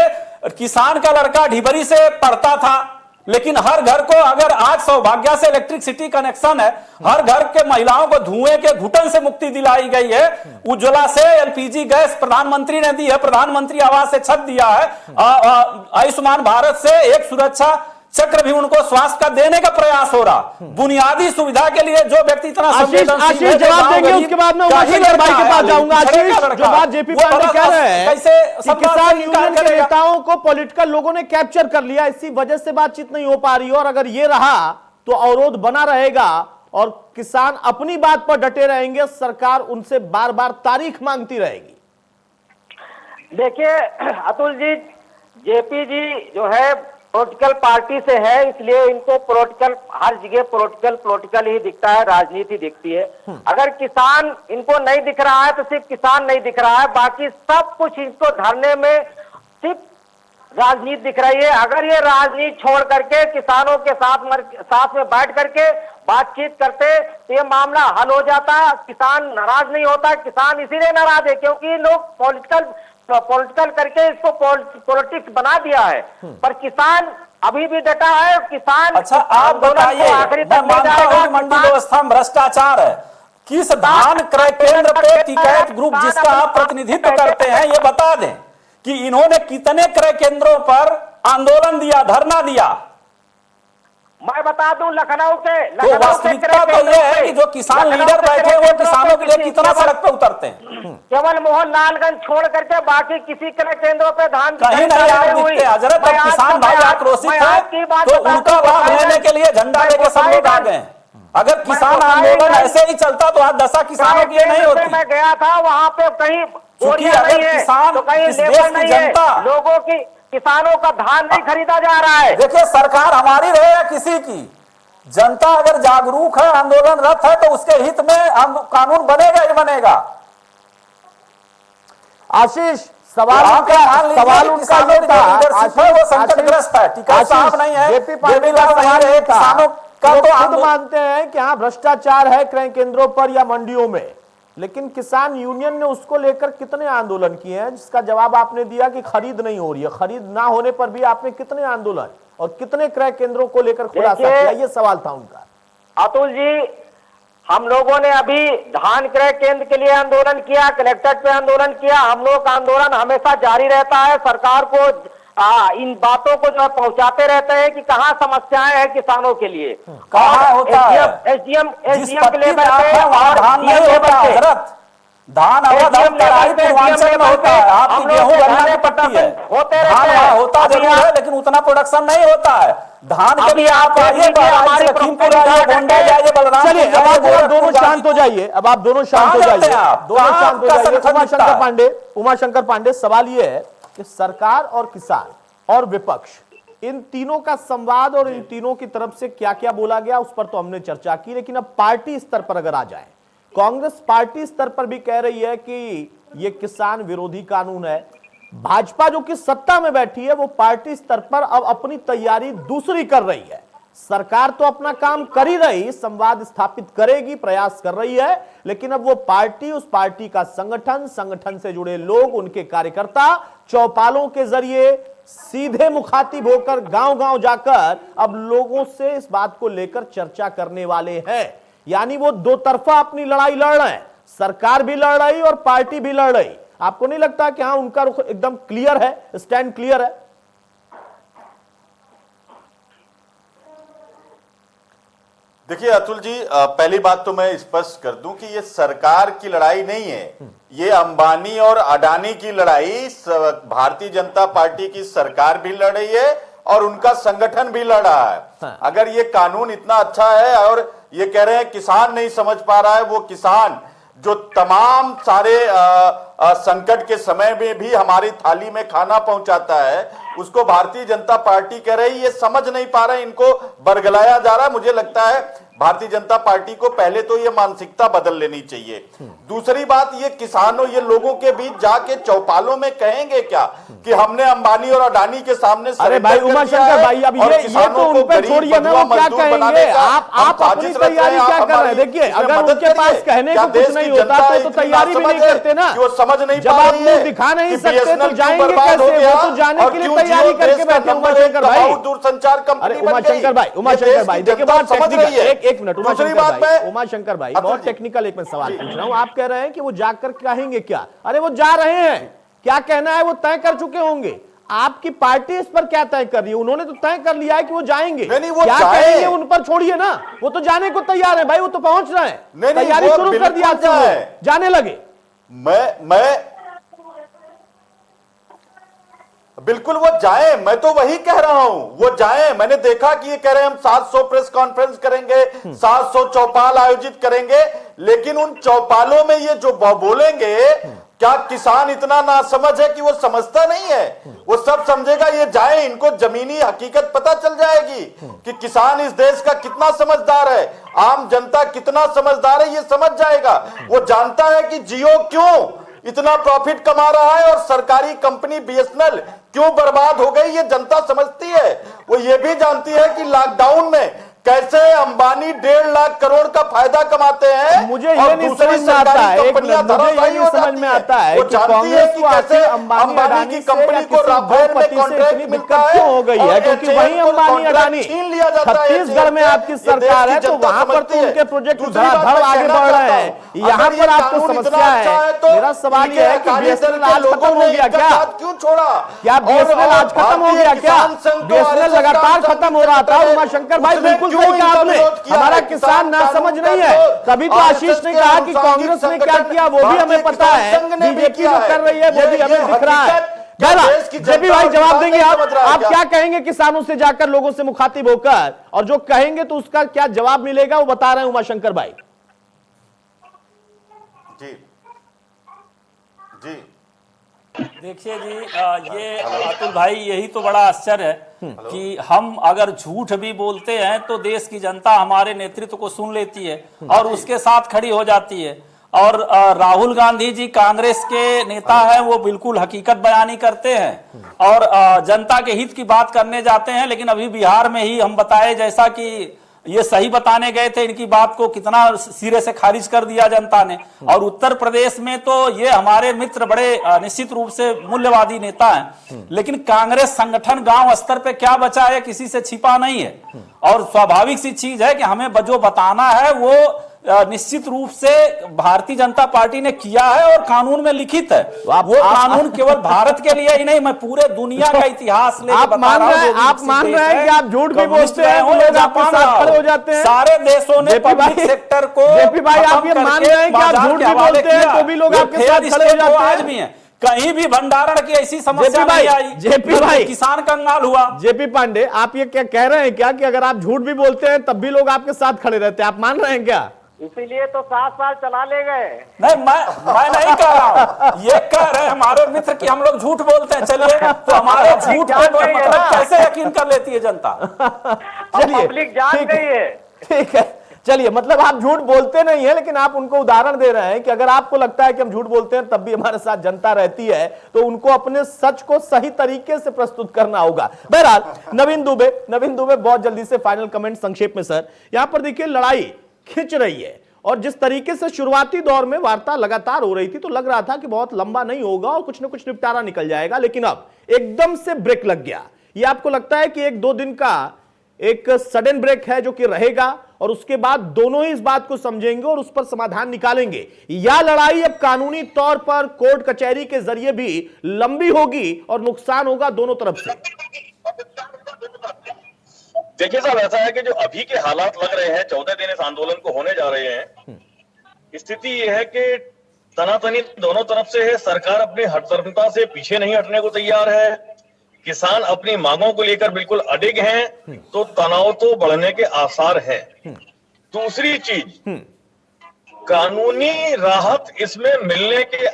किसान का लड़का ढिबरी से पढ़ता था, लेकिन हर घर को, अगर आज सौभाग्य से इलेक्ट्रिसिटी कनेक्शन है, हर घर के महिलाओं को धुएं के घुटन से मुक्ति दिलाई गई है, उज्ज्वला से एलपीजी गैस प्रधानमंत्री ने दी है, प्रधानमंत्री आवास से छत दिया है, आयुष्मान भारत से एक सुरक्षा चक्र भी उनको स्वास्थ्य का देने का प्रयास हो रहा। बुनियादी सुविधा के लिए जो व्यक्ति इतना आशीष जवाब देंगे, उसके बाद मैं उमाशंकर भाई के पास जाऊंगा। आशीष, जो बात जेपी पांडे कह रहे हैं कि किसान यूनियन के नेताओं को पॉलिटिकल लोगों ने कैप्चर कर लिया, इसी वजह से बातचीत नहीं हो पा रही, और अगर ये रहा तो अवरोध बना रहेगा और किसान अपनी बात पर डटे रहेंगे, सरकार उनसे बार बार तारीख मांगती रहेगी। देखिए अतुल जी, जेपी जी जो है पॉलिटिकल पार्टी से है, इसलिए इनको पॉलिटिकल, हर जगह पॉलिटिकल ही दिखता है, राजनीति दिखती है। अगर किसान इनको नहीं दिख रहा है तो सिर्फ किसान नहीं दिख रहा है, बाकी सब कुछ इनको धरने में सिर्फ राजनीति दिख रही है। अगर ये राजनीति छोड़ करके किसानों के साथ में बैठ करके बातचीत करते तो ये मामला हल हो जाता। किसान नाराज नहीं होता, किसान इसीलिए नाराज है क्योंकि लोग पॉलिटिकल करके इसको पॉलिटिक्स बना दिया है, पर किसान अभी भी डटा है। किसान, अच्छा आप बताइए, मैं मानता हूं कि मंडी व्यवस्था में भ्रष्टाचार है, किस धान क्रय केंद्र पे टिकैत ग्रुप जिसका आप प्रतिनिधित्व करते हैं ये बता दें कि इन्होंने कितने क्रय केंद्रों पर आंदोलन दिया, धरना दिया? मैं बता दूं लखनऊ के तो वास्तविकता तो यह है कि जो किसान लीडर बैठे वो किसानों के लिए कितना सड़क पे उतरते हैं। केवल मोहनलालगंज छोड़ करके बाकी किसी क्रय केंद्रों पे धान कहीं नहीं आप दिखते हजरत। अब किसान भाई आक्रोशित है तो उनका लाभ लेने के लिए झंडा लेके सब लोग आ गए। अगर किसान आंदोलन ऐसे ही चलता तो आज दशा किसानों की नहीं होती। मैं गया था वहाँ पे कहीं अगर किसान तो कहीं इस देश की जनता लोगों की किसानों का धान नहीं खरीदा जा रहा है। देखिए सरकार हमारी रहे या किसी की, जनता अगर जागरूक है आंदोलनरत है तो उसके हित में कानून बनेगा ही बनेगा। आशीष सवाल उनका ये था, वो संकटग्रस्त है, टिकट साफ नहीं है, जेपी पांडे का सवाल ये था, किसानों का वो तो खुद मानते हैं कि हाँ भ्रष्टाचार है क्रय केंद्रों पर या मंडियों में, लेकिन किसान यूनियन ने उसको लेकर कितने आंदोलन किए हैं, जिसका जवाब आपने दिया कि खरीद नहीं हो रही है। खरीद ना होने पर भी आपने कितने आंदोलन और कितने क्रय केंद्रों को लेकर खुलासा किया, ये सवाल था उनका। अतुल जी, हम लोगों ने अभी धान क्रय केंद्र के लिए आंदोलन किया, कलेक्ट्रेट पे आंदोलन किया। हम लोग का आंदोलन हमेशा जारी रहता है। सरकार को इन बातों को जो है पहुंचाते रहते हैं कि कहाँ समस्याएं हैं किसानों के लिए। कहाँ होता है एसडीएम के धान लेवल पे नहीं होता हजरत, धान पूर्वांचल में होता है। आपकी गेहूं गन्ना की पट्टी है, धान होता जरूर है लेकिन उतना प्रोडक्शन नहीं होता है। धान के लिए आप आइए लखीमपुर आइए, गोंडा जाइए, बलरामपुर। चलिए अब आप दोनों शांत हो जाइए, अब आप दोनों शांत हो जाइए, दोनों शांत हो जाइए। उमाशंकर पांडे, सवाल ये है कि सरकार और किसान और विपक्ष इन तीनों का संवाद और इन तीनों की तरफ से क्या क्या बोला गया उस पर तो हमने चर्चा की, लेकिन अब पार्टी स्तर पर अगर आ जाए, कांग्रेस पार्टी स्तर पर भी कह रही है कि यह किसान विरोधी कानून है। भाजपा जो कि सत्ता में बैठी है वो पार्टी स्तर पर अब अपनी तैयारी दूसरी कर रही है। सरकार तो अपना काम कर ही रही, संवाद स्थापित करेगी, प्रयास कर रही है, लेकिन अब वो पार्टी, उस पार्टी का संगठन से जुड़े लोग, उनके कार्यकर्ता चौपालों के जरिए सीधे मुखातिब होकर गांव-गांव जाकर अब लोगों से इस बात को लेकर चर्चा करने वाले हैं। यानी वो दो तरफा अपनी लड़ाई लड़ रहे हैं, सरकार भी लड़ रही और पार्टी भी लड़ रही। आपको नहीं लगता कि हाँ उनका रुख एकदम क्लियर है, स्टैंड क्लियर है? देखिए अतुल जी, पहली बात तो मैं स्पष्ट कर दूं कि ये सरकार की लड़ाई नहीं है, ये अंबानी और अडानी की लड़ाई भारतीय जनता पार्टी की सरकार भी लड़ रही है और उनका संगठन भी लड़ रहा है। हाँ। अगर ये कानून इतना अच्छा है और ये कह रहे हैं किसान नहीं समझ पा रहा है, वो किसान जो तमाम सारे संकट के समय में भी हमारी थाली में खाना पहुंचाता है, उसको भारतीय जनता पार्टी कह रही ये समझ नहीं पा रहे, इनको बरगलाया जा रहा है। मुझे लगता है भारतीय जनता पार्टी को पहले तो ये मानसिकता बदल लेनी चाहिए। दूसरी बात, ये किसानों, ये लोगों के बीच जाके चौपालों में कहेंगे क्या कि हमने अंबानी और अडानी के सामने? अरे भाई उमाशंकर भाई, अब ये तो उन पे छोड़िए ना, वो क्या कहेंगे? आप अपनी तैयारी क्या कर रहे हैं? देखिए अगर उनके पास कहने को कुछ नहीं होता तो तैयारी भी नहीं करते ना। वो समझ नहीं जब आप मुंह दिखा नहीं सकते तो जाएंगे कैसे? वो तो जाने के लिए तैयारी करके बैठे। उमाशंकर भाई, दूरसंचार कंपनी उमाशंकर भाई देखिए बात टेक्निकल, एक मिनट उमाशंकर भाई बहुत टेक्निकल एक मैं सवाल पूछ रहा हूं। आप कह रहे हैं कि वो जाकर कहेंगे क्या? अरे वो जा रहे हैं, क्या कहना है वो तय कर चुके होंगे। आपकी पार्टी इस पर क्या तय कर रही है? उन्होंने तो तय कर लिया है कि वो जाएंगे। नहीं, वो क्या कहेंगे उन पर छोड़िए ना, वो तो जाने को तैयार है भाई, वो तो पहुंच रहे हैं, तैयारी शुरू कर दिया, जाने लगे। मैं बिल्कुल वो जाए, मैं तो वही कह रहा हूं, वो जाए। मैंने देखा कि ये कह रहे हैं हम 700 प्रेस कॉन्फ्रेंस करेंगे, 700 चौपाल आयोजित करेंगे, लेकिन उन चौपालों में ये जो बोलेंगे, क्या किसान इतना नासमझ है कि वो समझता नहीं है? वो सब समझेगा, ये जाए, इनको जमीनी हकीकत पता चल जाएगी कि किसान इस देश का कितना समझदार है, आम जनता कितना समझदार है, ये समझ जाएगा। वो जानता है कि जियो क्यों इतना प्रॉफिट कमा रहा है और सरकारी कंपनी बीएसएनएल क्यों बर्बाद हो गई, ये जनता समझती है। वो ये भी जानती है कि लॉकडाउन में कैसे अंबानी 1.5 लाख करोड़ का फायदा कमाते हैं। मुझे ये नहीं समझ में आता है, मुझे ये नहीं समझ में आता है कि कांग्रेस को कैसे अंबानी की कंपनी को राफेल में कॉन्ट्रैक्ट मिलता है, क्यों हो गई है? क्योंकि वही अंबानी अडानी छत्तीसगढ़ में आपकी सरकार है, तो वहां पर तो उनके प्रोजेक्ट धड़ाधड़ आगे बढ़ रहे हैं। यहाँ पर आपको समस्या है। मेरा सवाल यह है कि बीएसएनएल आज खत्म हो गया क्या? क्यों छोड़ा? क्या बीएसएनएल आज खत्म हो गया क्या? बीएसएनएल लगातार खत्म हो रहा था। उमाशंकर भाई बिल्कुल सही कहा आपने, हमारा किसान ना समझ नहीं है। तभी तो आशीष ने कहा कि कांग्रेस ने क्या किया वो भी हमें पता है, बीजेपी जो कर रही है वो भी हमें दिख रहा है। जेपी भाई जवाब देंगे आप क्या कहेंगे किसानों से जाकर, लोगों से मुखातिब होकर, और जो कहेंगे तो उसका क्या जवाब मिलेगा वो बता रहे हैं उमाशंकर भाई। जी जी देखिए जी, ये अतुल भाई यही तो बड़ा आश्चर्य है कि हम अगर झूठ भी बोलते हैं तो देश की जनता हमारे नेतृत्व को सुन लेती है और उसके साथ खड़ी हो जाती है। और राहुल गांधी जी कांग्रेस के नेता हैं, वो बिल्कुल हकीकत बयानी करते हैं और जनता के हित की बात करने जाते हैं। लेकिन अभी बिहार में ही हम बताए जैसा कि ये सही बताने गए थे, इनकी बात को कितना सिरे से खारिज कर दिया जनता ने। और उत्तर प्रदेश में तो ये हमारे मित्र बड़े निश्चित रूप से मूल्यवादी नेता हैं, लेकिन कांग्रेस संगठन गांव स्तर पे क्या बचा है किसी से छिपा नहीं है। और स्वाभाविक सी चीज है कि हमें जो बताना है वो निश्चित रूप से भारतीय जनता पार्टी ने किया है और कानून में लिखित है। वो कानून केवल भारत के लिए ही नहीं, मैं पूरे दुनिया का इतिहास लेकर बता रहा हूं। आप मान रहे हैं कि आप झूठ भी बोलते हैं तो लोग आपके साथ खड़े हो जाते हैं। सारे देशों ने पब्लिक सेक्टर को, जेपी भाई आप ये मान रहे हैं कि आप झूठ भी बोलते हैं तो भी लोग आपके साथ खड़े हो जाते हैं। आज भी है, कहीं भी भंडारण की ऐसी समस्या नहीं आई, जेपी भाई किसान कंगाल हुआ। जेपी पांडे आप ये क्या कह रहे हैं क्या कि अगर आप झूठ भी बोलते हैं तब भी लोग आपके साथ खड़े रहते हैं? आप मान रहे हैं क्या? इसीलिए तो 7 साल चला ले गए। नहीं, मैं नहीं कह रहा हूँ, ये कह रहे हैं हमारे मित्र कि हम लोग झूठ बोलते हैं। चलिए, तो हमारे झूठ पे तो मतलब कैसे यकीन कर लेती है जनता? चलिए, पब्लिक जान गई है। ठीक है, चलिए, मतलब आप झूठ बोलते नहीं है, लेकिन आप उनको उदाहरण दे रहे हैं कि अगर आपको लगता है कि हम झूठ बोलते हैं तब भी हमारे साथ जनता रहती है, तो उनको अपने सच को सही तरीके से प्रस्तुत करना होगा। बहरहाल नवीन दुबे बहुत जल्दी से फाइनल कमेंट संक्षेप में सर। यहां पर देखिए लड़ाई खिंच रही है और जिस तरीके से शुरुआती दौर में वार्ता लगातार हो रही थी तो लग रहा था कि बहुत लंबा नहीं होगा और कुछ ना कुछ निपटारा निकल जाएगा, लेकिन अब एकदम से ब्रेक लग गया। ये आपको लगता है कि 1-2 दिन का एक सडन ब्रेक है जो कि रहेगा और उसके बाद दोनों ही इस बात को समझेंगे और उस पर समाधान निकालेंगे, या लड़ाई अब कानूनी तौर पर कोर्ट कचहरी के जरिए भी लंबी होगी और नुकसान होगा दोनों तरफ से? देखिए साहब, ऐसा है कि जो अभी के हालात लग रहे हैं, 14 दिन इस आंदोलन को होने जा रहे हैं, स्थिति यह है कि तनातनी दोनों तरफ से है। सरकार अपनी हठधर्मिता से पीछे नहीं हटने को तैयार है, किसान अपनी मांगों को लेकर बिल्कुल अडिग हैं, तो तनाव तो बढ़ने के आसार हैं। दूसरी चीज, कानूनी राहत इसमें मिलने के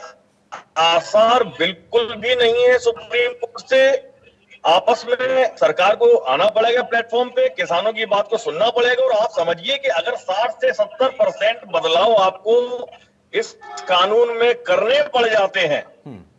आसार बिल्कुल भी नहीं है। सुप्रीम कोर्ट से आपस में सरकार को आना पड़ेगा प्लेटफॉर्म पे, किसानों की बात को सुनना पड़ेगा। और आप समझिए कि अगर 60 से 70% बदलाव आपको इस कानून में करने पड़ जाते हैं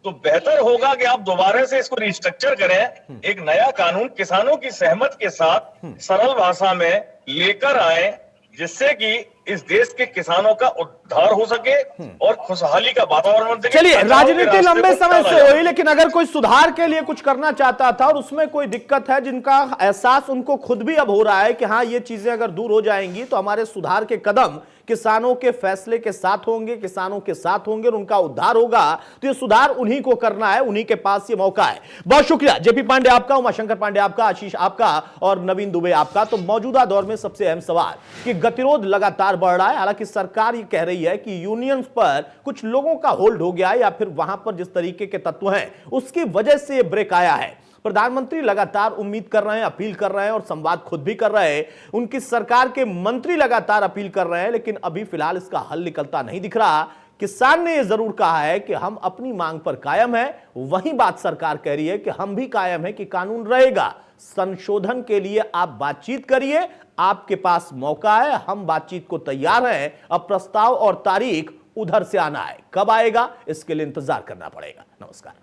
तो बेहतर होगा कि आप दोबारा से इसको रिस्ट्रक्चर करें, एक नया कानून किसानों की सहमत के साथ सरल भाषा में लेकर आए, जिससे कि इस देश के किसानों का उद्धार हो सके और खुशहाली का वातावरण बने। चलिए, राजनीति लंबे समय से हुई, लेकिन अगर कोई सुधार के लिए कुछ करना चाहता था और उसमें कोई दिक्कत है जिनका एहसास उनको खुद भी अब हो रहा है कि हाँ ये चीजें अगर दूर हो जाएंगी तो हमारे सुधार के कदम किसानों के फैसले के साथ होंगे, किसानों के साथ होंगे और उनका उद्धार होगा, तो ये सुधार उन्हीं को करना है, उन्हीं के पास ये मौका है। बहुत शुक्रिया जेपी पांडे आपका, उमाशंकर पांडे आपका, आशीष आपका और नवीन दुबे आपका। तो मौजूदा दौर में सबसे अहम सवाल कि गतिरोध लगातार बढ़ रहा है। हालांकि सरकार ये कह रही है कि यूनियंस पर कुछ लोगों का होल्ड हो गया है या फिर वहां पर जिस तरीके के तत्व हैं उसकी वजह से ये ब्रेक आया है। प्रधानमंत्री लगातार उम्मीद कर रहे हैं, अपील कर रहे हैं और संवाद खुद भी कर रहे हैं। उनकी सरकार के मंत्री लगातार अपील कर रहे हैं, लेकिन अभी फिलहाल इसका हल निकलता नहीं दिख रहा। किसान ने यह जरूर कहा है कि हम अपनी मांग पर कायम है, वही बात सरकार कह रही है कि हम भी कायम है कि कानून रहेगा। संशोधन के लिए आप बातचीत करिए, आपके पास मौका है, हम बातचीत को तैयार हैं। अब प्रस्ताव और तारीख उधर से आना है, कब आएगा इसके लिए इंतजार करना पड़ेगा। नमस्कार।